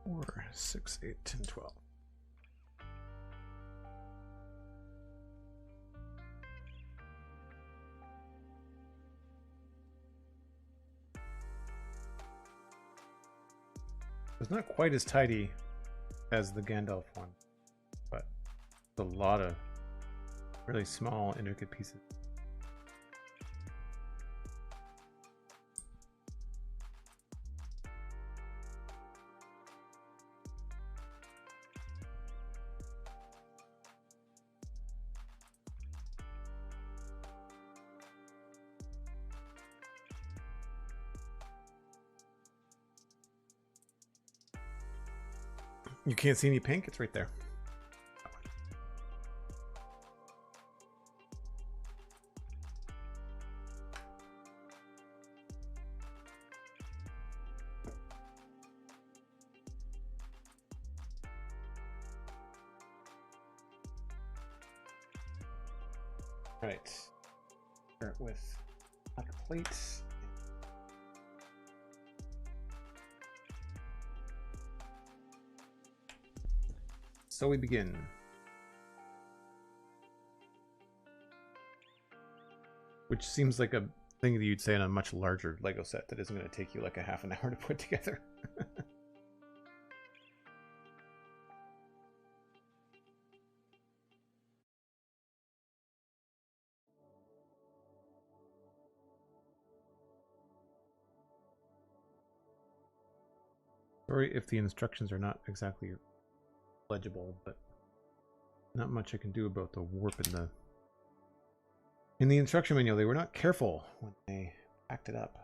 Four, 6, 8, 10, 12. It's not quite as tidy as the Gandalf one, but it's a lot of really small, intricate pieces. You can't see any pink? It's right there. All right. Start with black plates. So we begin. Which seems like a thing that you'd say on a much larger Lego set that isn't going to take you like a half an hour to put together. Sorry if the instructions are not exactly legible, but not much I can do about the warp in the instruction manual. They were not careful when they packed it up.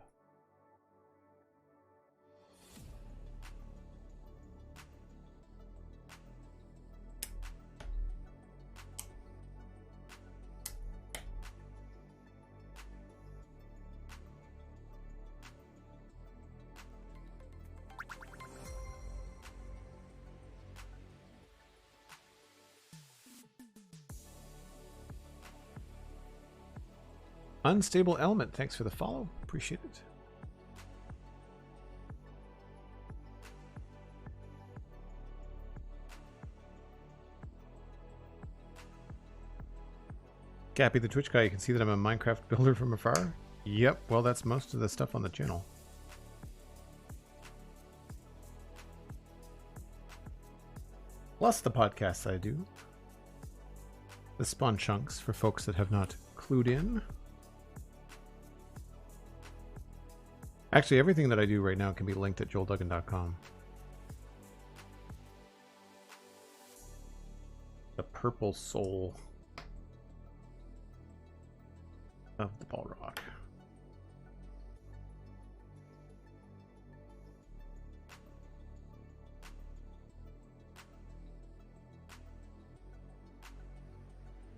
Unstable Element, thanks for the follow. Appreciate it. Gappy the Twitch guy, you can see that I'm a Minecraft builder from afar. Yep, well that's most of the stuff on the channel. Plus the podcasts I do. The Spawn Chunks for folks that have not clued in. Actually, everything that I do right now can be linked at joelduggan.com. The purple soul of the Balrog.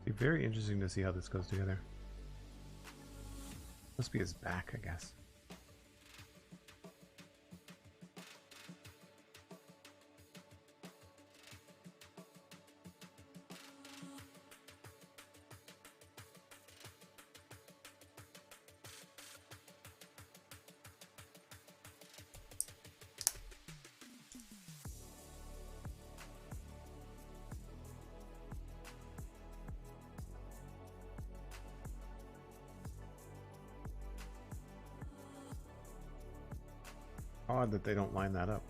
Be very interesting to see how this goes together. Must be his back, I guess. Odd that they don't line that up.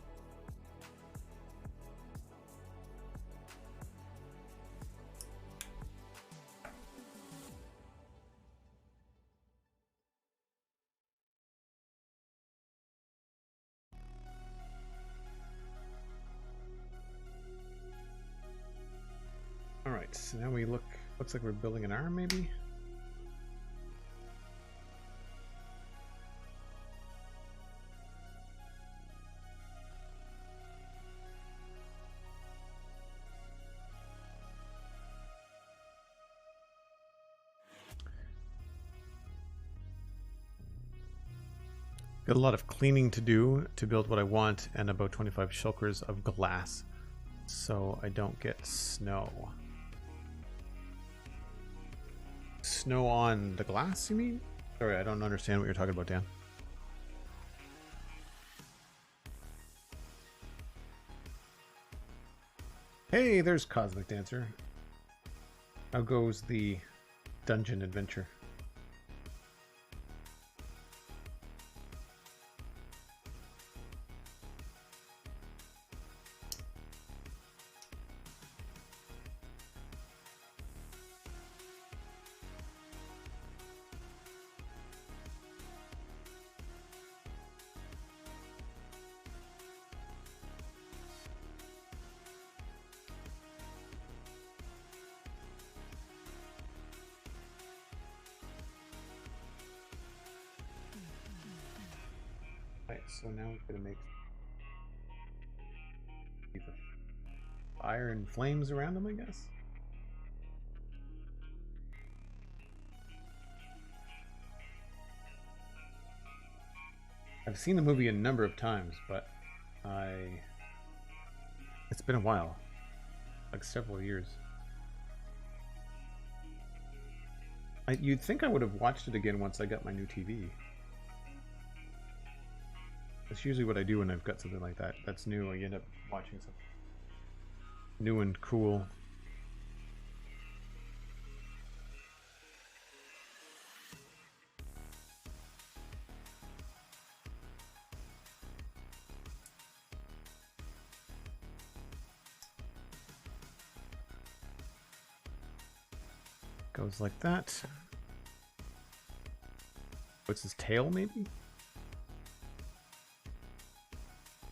All right, so now we looks like we're building an arm maybe. Got a lot of cleaning to do to build what I want, and about 25 shulkers of glass, so I don't get snow. Snow on the glass, you mean? Sorry, I don't understand what you're talking about, Dan. Hey, there's Cosmic Dancer. How goes the dungeon adventure? So now we're going to make fire and flames around them, I guess. I've seen the movie a number of times, but it's been a while, like several years. You'd think I would have watched it again once I got my new TV. That's usually what I do when I've got something like that that's new. I end up watching something. new and cool. Goes like that. What's his tail, maybe?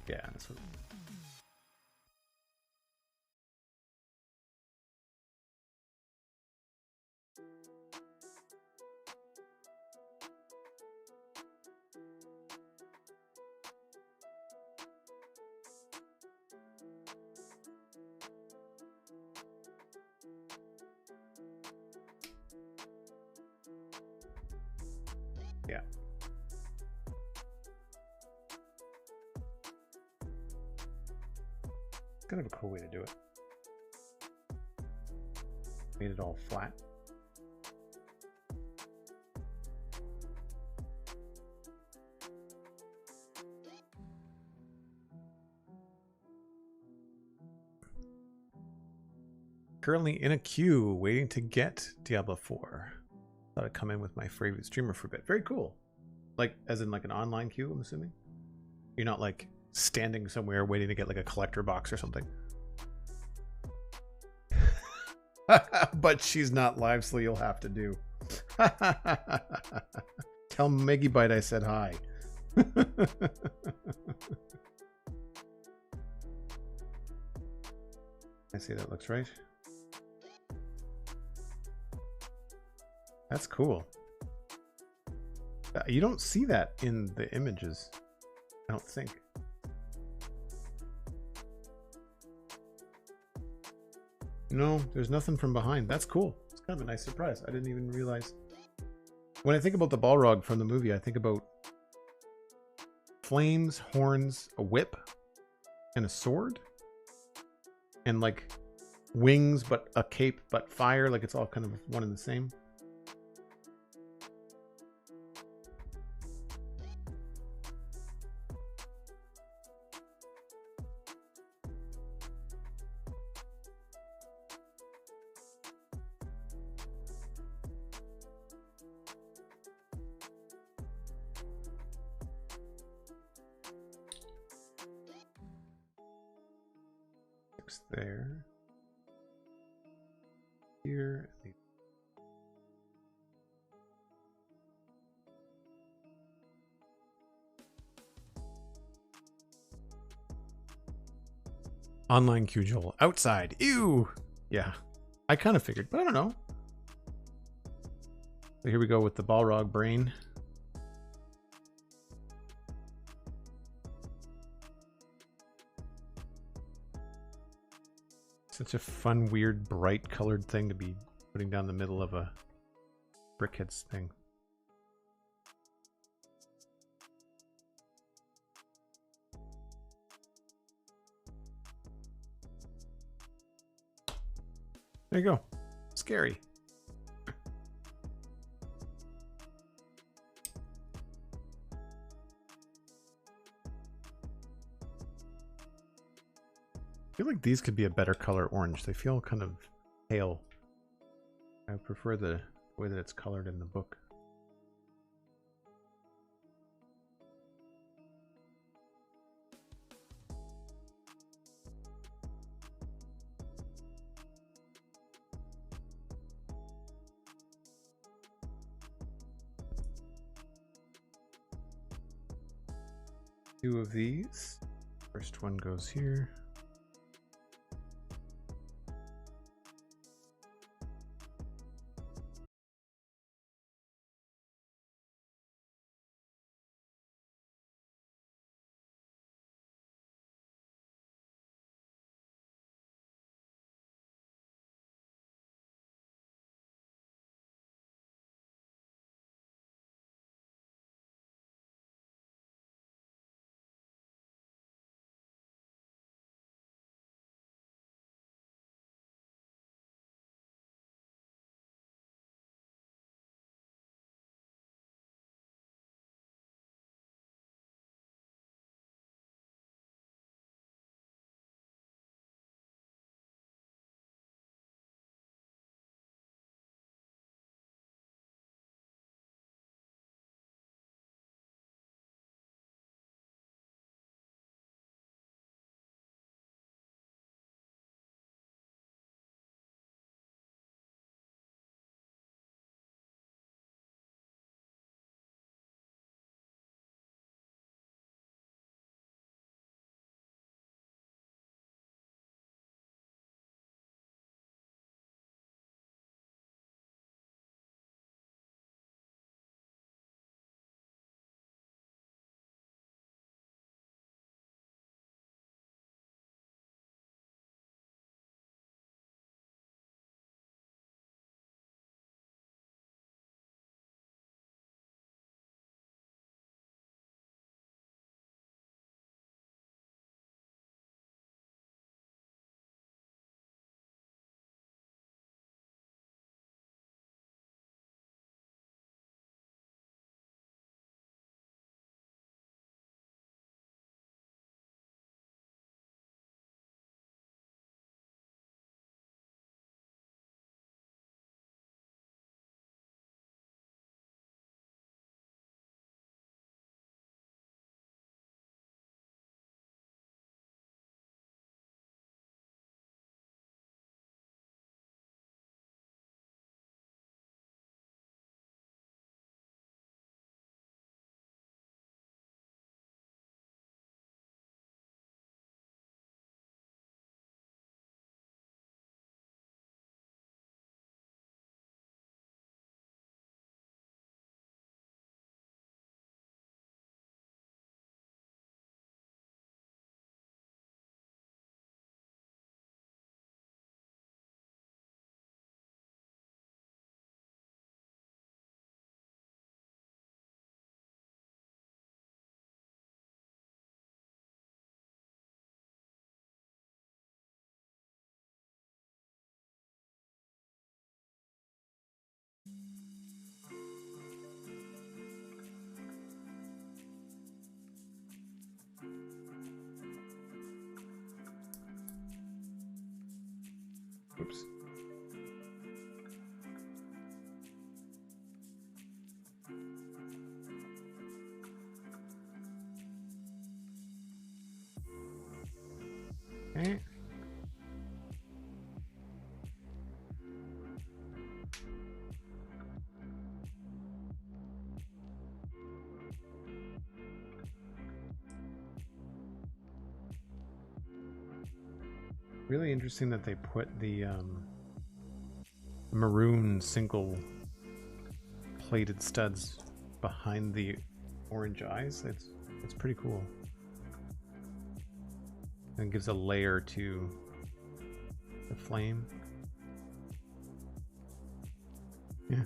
Yeah, that's what. Yeah. It's kind of a cool way to do it. Made it all flat. Currently in a queue waiting to get Diablo 4. Thought I'd come in with my favorite streamer for a bit. Very cool. Like, as in like an online queue, I'm assuming? You're not like standing somewhere waiting to get like a collector box or something. But she's not live, so you'll have to do. Tell Meggybyte I said hi. I see that looks right. That's cool. You don't see that in the images, I don't think. No, there's nothing from behind. That's cool. It's kind of a nice surprise. I didn't even realize. When I think about the Balrog from the movie, I think about flames, horns, a whip, and a sword. And like wings, but a cape, but fire. Like it's all kind of one and the same. There, here, online queue, Joel. Outside. Ew. Yeah, I kind of figured, but I don't know. So here we go with the Balrog brain. Such a fun, weird, bright colored thing to be putting down the middle of a Brick Headz thing. There you go. Scary. I feel like these could be a better color orange. They feel kind of pale. I prefer the way that it's colored in the book. Two of these. First one goes here. Oops. Okay. Really interesting that they put the maroon single plated studs behind the orange eyes. It's pretty cool. And gives a layer to the flame. Yeah,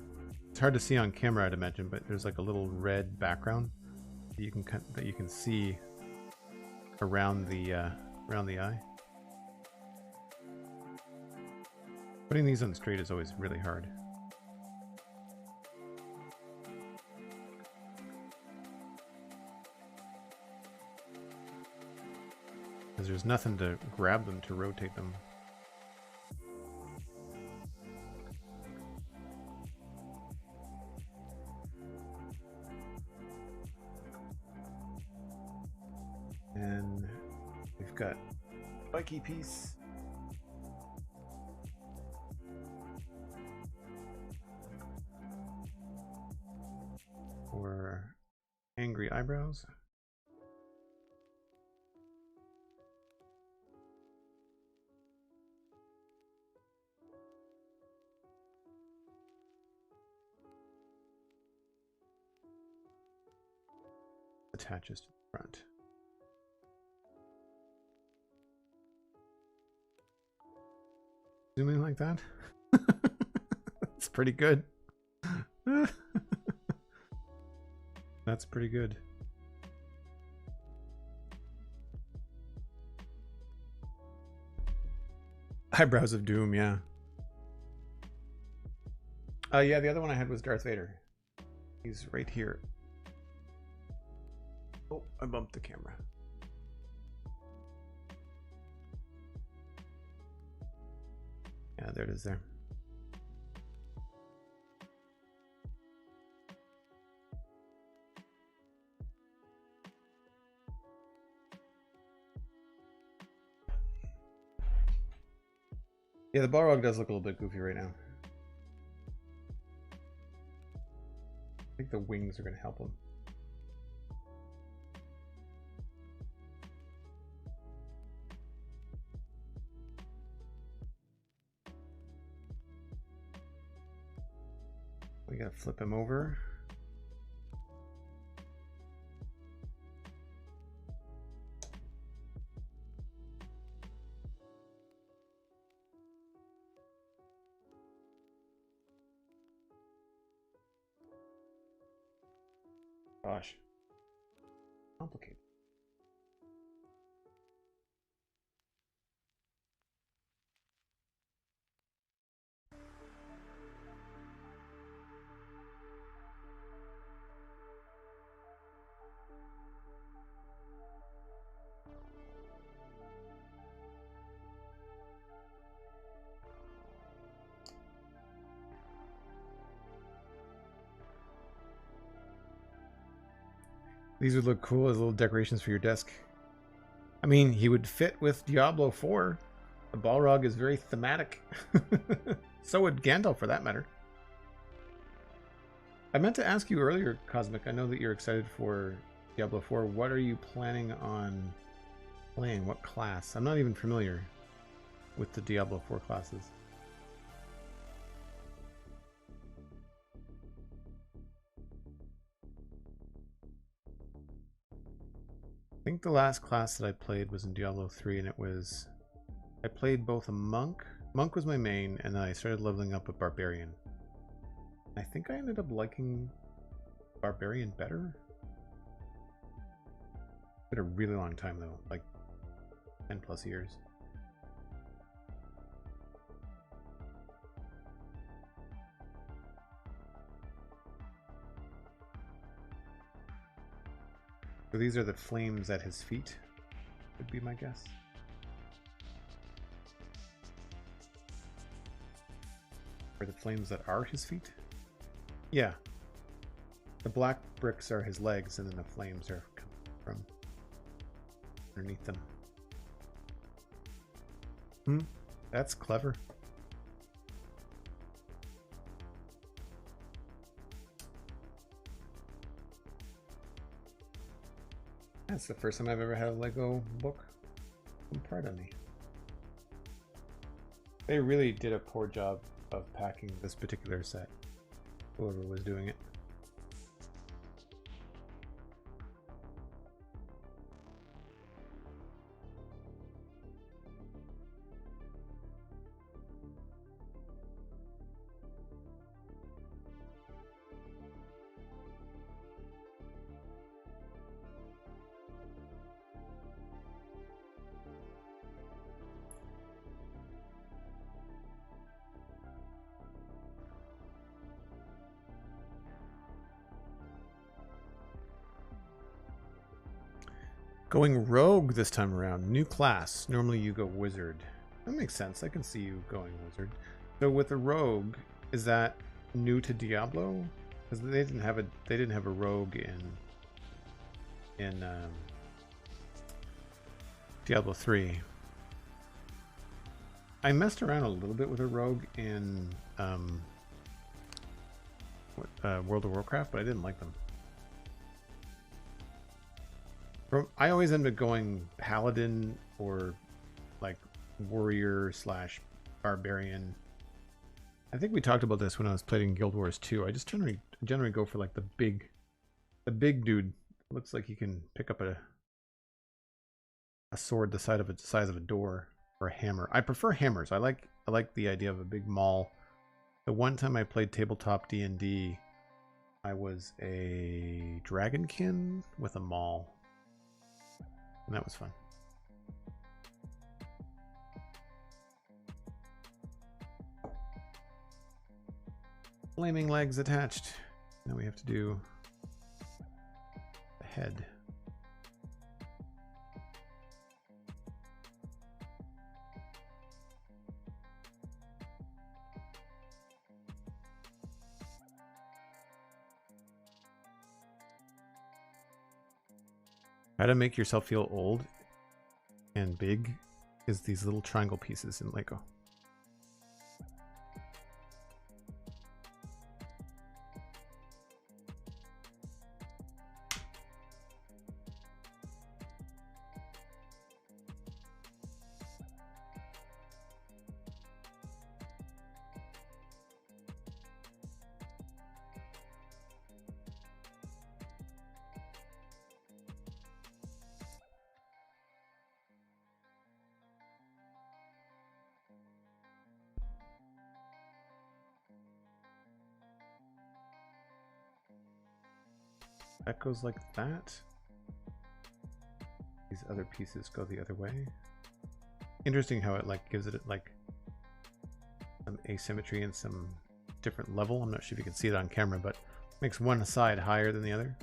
it's hard to see on camera, I'd imagine, but there's like a little red background that you can see around the eye. Putting these on straight is always really hard. Because there's nothing to grab them to rotate them. And we've got spiky piece. Or angry eyebrows. Attaches to the front. Zooming like that? That's pretty good. That's pretty good. Eyebrows of Doom, yeah. Yeah, the other one I had was Darth Vader. He's right here. Oh, I bumped the camera. Yeah, there it is there. Yeah, the Balrog does look a little bit goofy right now. I think the wings are going to help him. We got to flip him over. Gosh, complicated. These would look cool as little decorations for your desk. I mean, he would fit with Diablo 4. The Balrog is very thematic. So would Gandalf, for that matter. I meant to ask you earlier, Cosmic, I know that you're excited for Diablo 4. What are you planning on playing? What class? I'm not even familiar with the Diablo 4 classes. I think the last class that I played was in Diablo 3, and it was... I played both a monk. Monk was my main, and then I started leveling up a barbarian. I think I ended up liking barbarian better. It's been a really long time though, like 10 plus years. So these are the flames at his feet, would be my guess. Or the flames that are his feet? Yeah. The black bricks are his legs, and then the flames are coming from underneath them. That's clever. That's the first time I've ever had a Lego book come apart on me. They really did a poor job of packing this particular set, whoever was doing it. Going rogue this time around. New class. Normally you go wizard. That makes sense. I can see you going wizard. So with a rogue, is that new to Diablo? Because they didn't have a rogue in Diablo 3. I messed around a little bit with a rogue in World of Warcraft, but I didn't like them. I always end up going paladin or like warrior / barbarian. I think we talked about this when I was playing Guild Wars 2. I just generally go for like the big dude. Looks like you can pick up a sword the size of a door, or a hammer. I prefer hammers. I like the idea of a big maul. The one time I played tabletop D&D, I was a dragonkin with a maul. And that was fun. Flaming legs attached. Now we have to do the head. How to make yourself feel old and big is these little triangle pieces in Lego. That goes like that. These other pieces go the other way. Interesting how it like gives it like some asymmetry and some different level. I'm not sure if you can see it on camera, but makes one side higher than the other.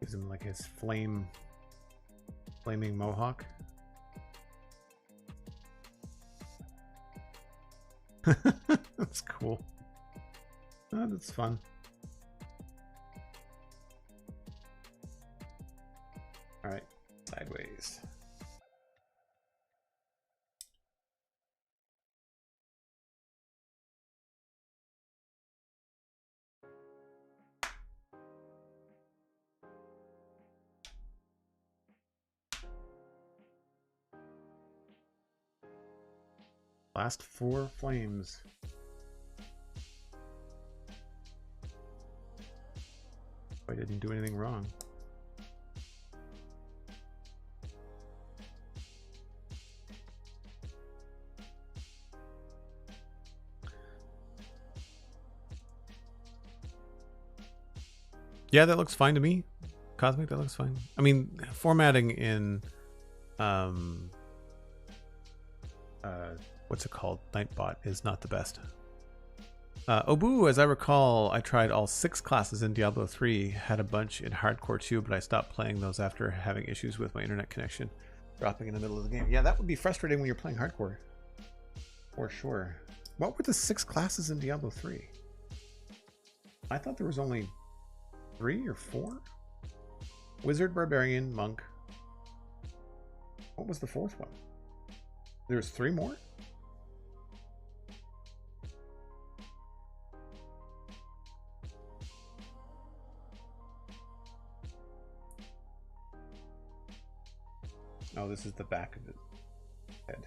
Gives him like his flaming mohawk. That's cool. Oh, that's fun. All right, sideways. Last 4 flames. I didn't do anything wrong. Yeah, that looks fine to me. Cosmic, that looks fine. I mean, formatting in what's it called? Nightbot is not the best. Obu, as I recall, I tried all 6 classes in Diablo 3, had a bunch in hardcore too, but I stopped playing those after having issues with my internet connection dropping in the middle of the game. Yeah, that would be frustrating when you're playing hardcore. For sure. What were the 6 classes in Diablo 3? I thought there was only 3 or 4? Wizard, Barbarian, Monk. What was the 4th one? There's 3 more? Oh, this is the back of his head.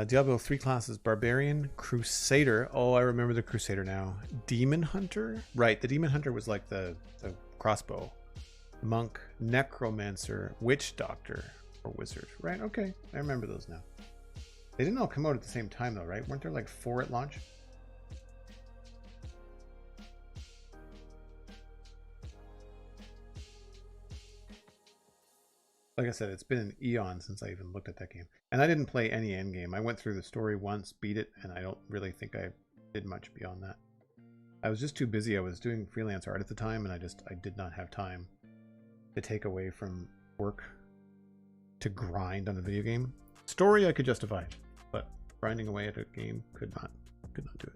Diablo 3 classes: Barbarian, Crusader. Oh, I remember the Crusader now. Demon Hunter? Right, the Demon Hunter was like the crossbow. Monk, Necromancer, Witch Doctor, or Wizard. Right, okay. I remember those now. They didn't all come out at the same time though, right? Weren't there like 4 at launch? Like I said, it's been an eon since I even looked at that game. And I didn't play any endgame. I went through the story once, beat it, and I don't really think I did much beyond that. I was just too busy. I was doing freelance art at the time, and I did not have time to take away from work to grind on a video game. Story I could justify, but grinding away at a game could not do it.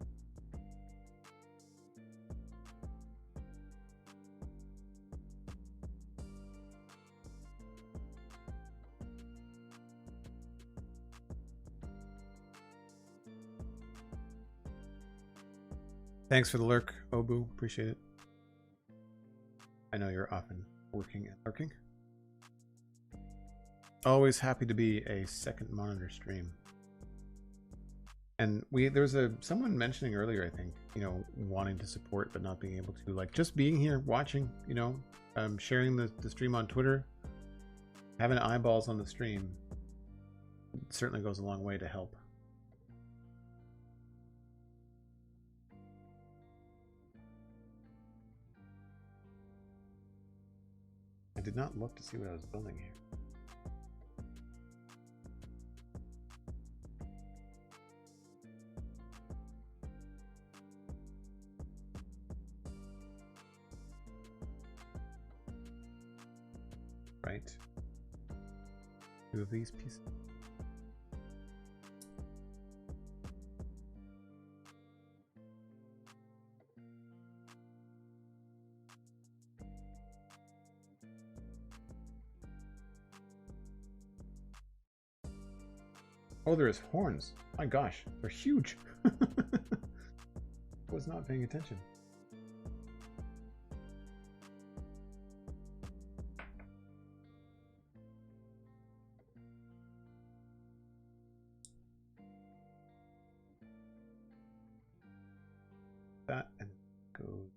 Thanks for the lurk, Obu. Appreciate it. I know you're often working and lurking. Always happy to be a second monitor stream. And there's someone mentioning earlier, I think, you know, wanting to support but not being able to, like just being here watching, you know, sharing the stream on Twitter, having eyeballs on the stream certainly goes a long way to help. I did not look to see what I was building here. Right. 2 of these pieces. Oh, there's horns. My gosh, they're huge. Was not paying attention. That and goes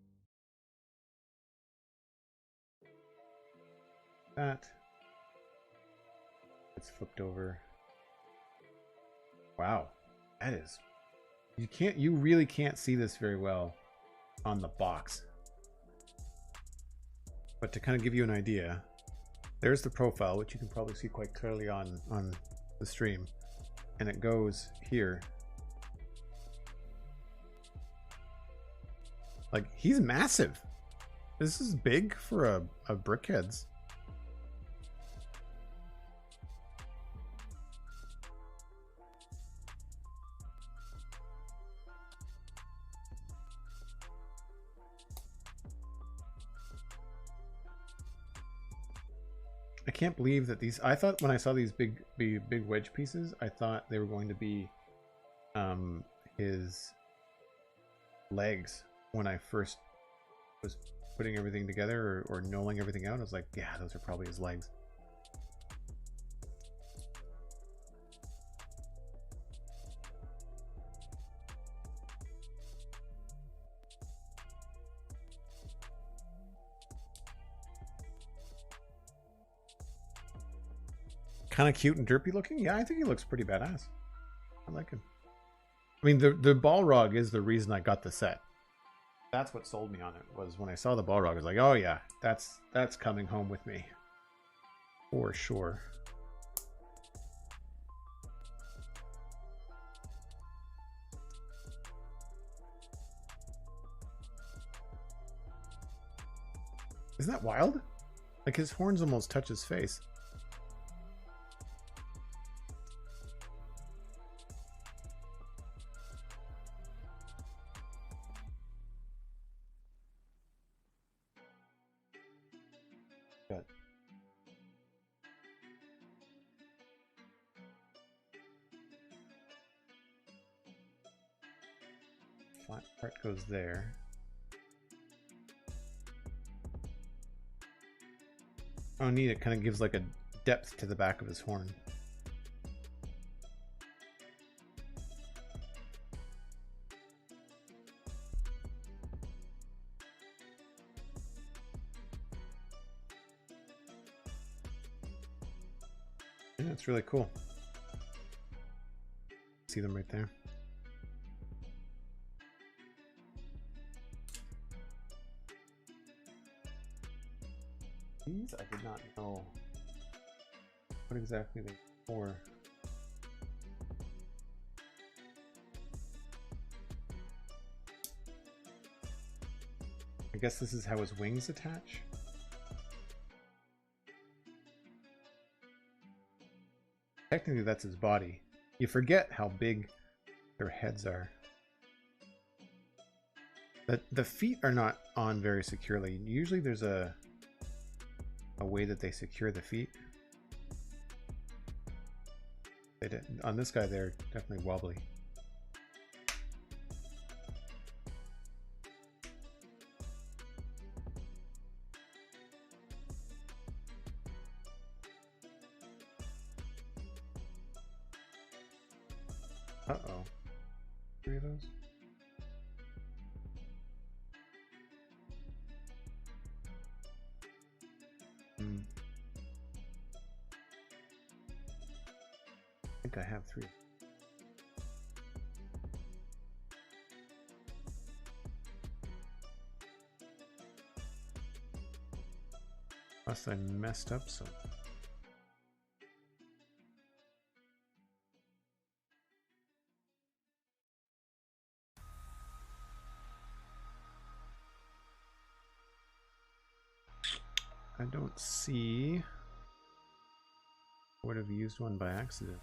that. It's flipped over. Wow, that is, you really can't see this very well on the box. But to kind of give you an idea, there's the profile, which you can probably see quite clearly on the stream, and it goes here. Like, he's massive. This is big for a Brick Headz. I can't believe that these, I thought when I saw these big wedge pieces, I thought they were going to be his legs when I first was putting everything together or knolling everything out. I was like, yeah, those are probably his legs. Kind of cute and derpy looking. Yeah, I think he looks pretty badass. I like him. I mean, the Balrog is the reason I got the set. That's what sold me on it, was when I saw the Balrog. I was like, oh yeah, that's coming home with me for sure. Isn't that wild? Like his horns almost touch his face. Good. Flat part goes there. Oh, neat. It kind of gives like a depth to the back of his horn. Yeah, it's really cool. See them right there. These I did not know what exactly they're for. I guess this is how his wings attach. Technically that's his body. You forget how big their heads are. The feet are not on very securely. Usually there's a way that they secure the feet. They did, on this guy they're definitely wobbly. Uh-oh. 3 of those? I think I have 3. Unless I messed up some. I don't see. I would have used one by accident.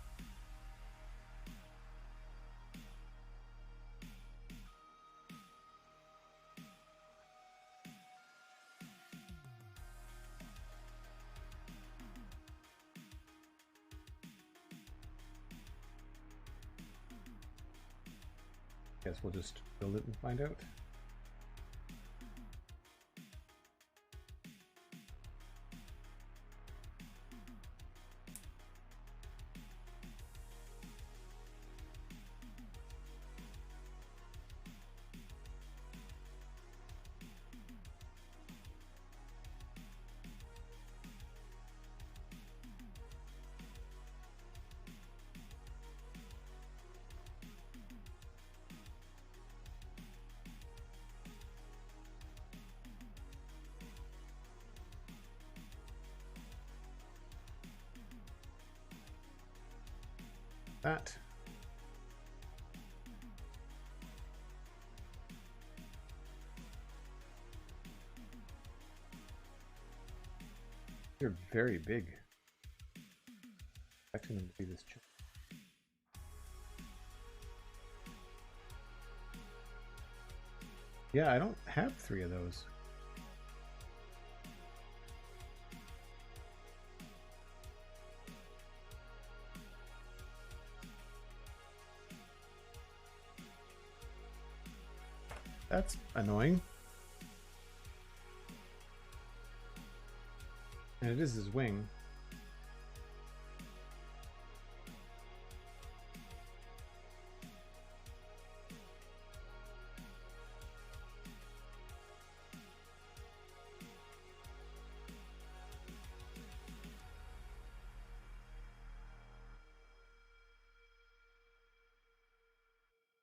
Guess we'll just build it and find out. That. They're very big. Expecting them to be this chunk. Yeah, I don't have 3 of those. That's annoying. And it is his wing.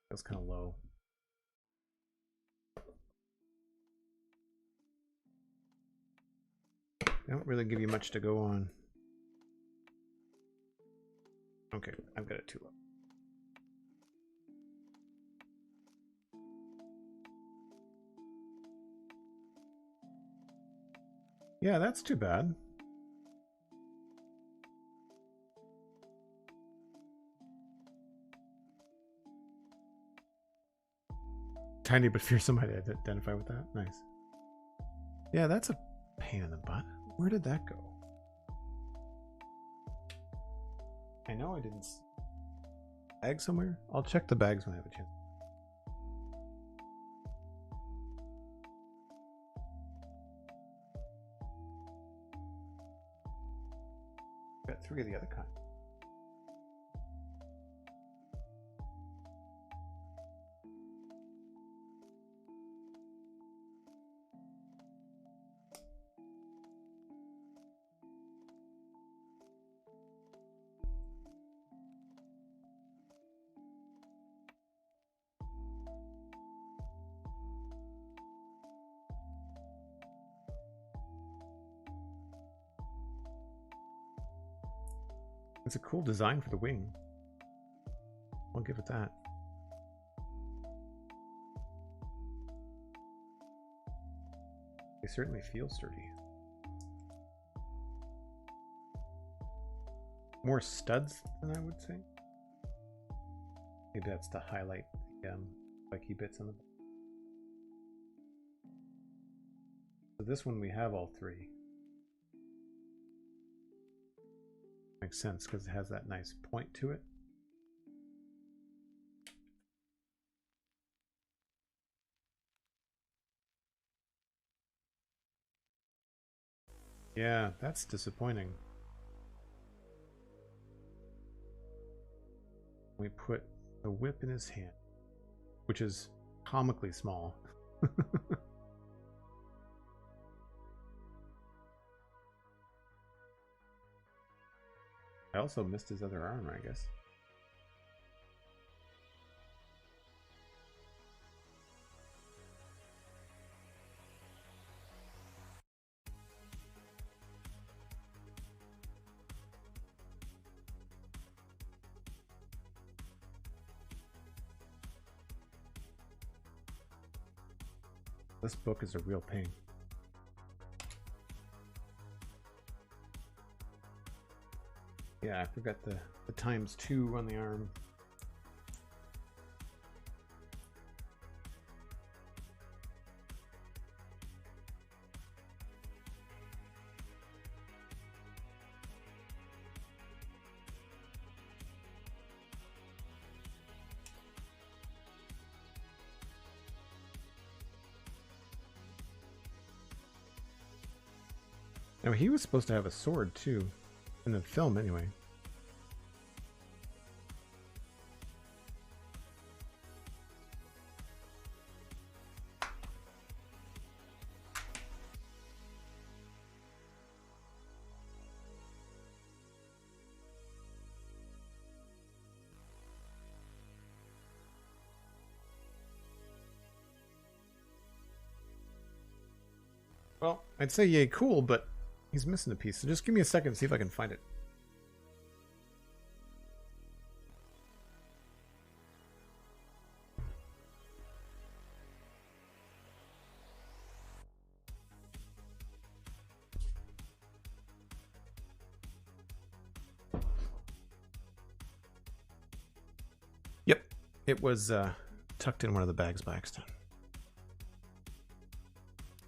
That's kind of low. They don't really give you much to go on. Okay, I've got it too low. Yeah, that's too bad. Tiny but fearsome, I'd identify with that. Nice. Yeah, that's a pain in the butt. Where did that go? I know I didn't see a bag somewhere. I'll check the bags when I have a chance. Got 3 of the other kind. It's a cool design for the wing. I'll give it that. They certainly feel sturdy. More studs than I would say. Maybe that's to highlight the spiky bits on the. So this one we have all 3. Makes sense because it has that nice point to it. Yeah, that's disappointing. We put a whip in his hand, which is comically small. I also missed his other arm, I guess. This book is a real pain. Yeah, I forgot the ×2 on the arm. Now he was supposed to have a sword too, in the film anyway. Well, I'd say yay cool, but he's missing a piece. So just give me a second to see if I can find it. Yep, it was tucked in one of the bags by accident.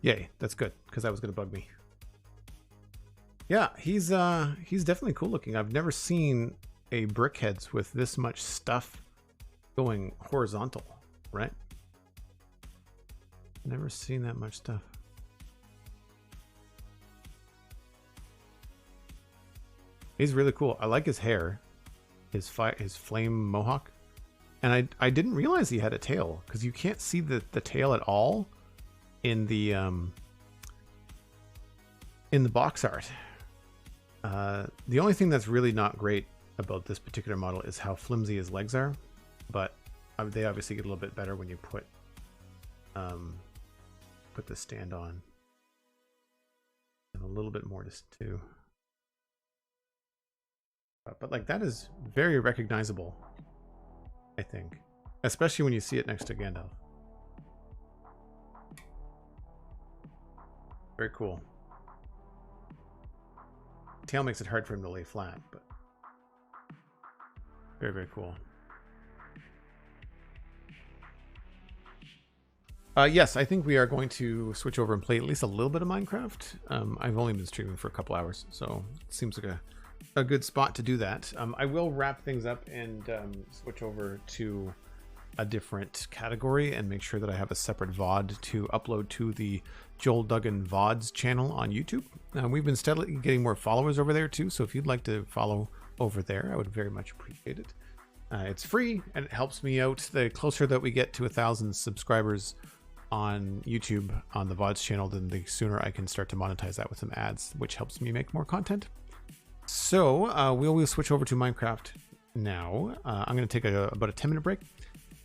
Yay, that's good, because that was going to bug me. Yeah, he's definitely cool looking. I've never seen a Brick Headz with this much stuff going horizontal, right? Never seen that much stuff. He's really cool. I like his hair, his flame mohawk. And I didn't realize he had a tail, because you can't see the tail at all in the box art. The only thing that's really not great about this particular model is how flimsy his legs are, but they obviously get a little bit better when you put the stand on. And a little bit more too. But like, that is very recognizable, I think, especially when you see it next to Gandalf. Very cool. tail makes it hard for him to lay flat, but very, very cool. Yes, I think we are going to switch over and play at least a little bit of Minecraft. I've only been streaming for a couple hours, so it seems like a good spot to do that. I will wrap things up and switch over to a different category and make sure that I have a separate VOD to upload to the Joel Duggan VODs channel on YouTube. We've been steadily getting more followers over there too, so if you'd like to follow over there, I would very much appreciate it. It's free and it helps me out. The closer that we get to 1,000 subscribers on YouTube on the VODs channel, then the sooner I can start to monetize that with some ads, which helps me make more content. So we'll switch over to Minecraft now. I'm going to take about a 10-minute break,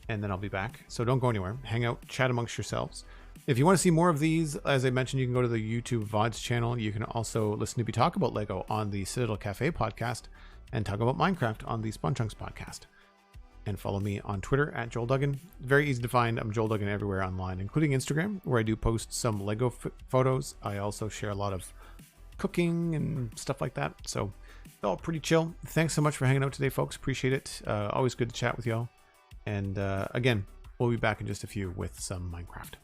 and then I'll be back. So don't go anywhere. Hang out, chat amongst yourselves. If you want to see more of these, as I mentioned, you can go to the YouTube VODs channel. You can also listen to me talk about Lego on the Citadel Cafe podcast and talk about Minecraft on the SpawnChunks podcast. And follow me on Twitter at Joel Duggan. Very easy to find. I'm Joel Duggan everywhere online, including Instagram, where I do post some Lego photos. I also share a lot of cooking and stuff like that. So it's all pretty chill. Thanks so much for hanging out today, folks. Appreciate it. Always good to chat with y'all. And again, we'll be back in just a few with some Minecraft.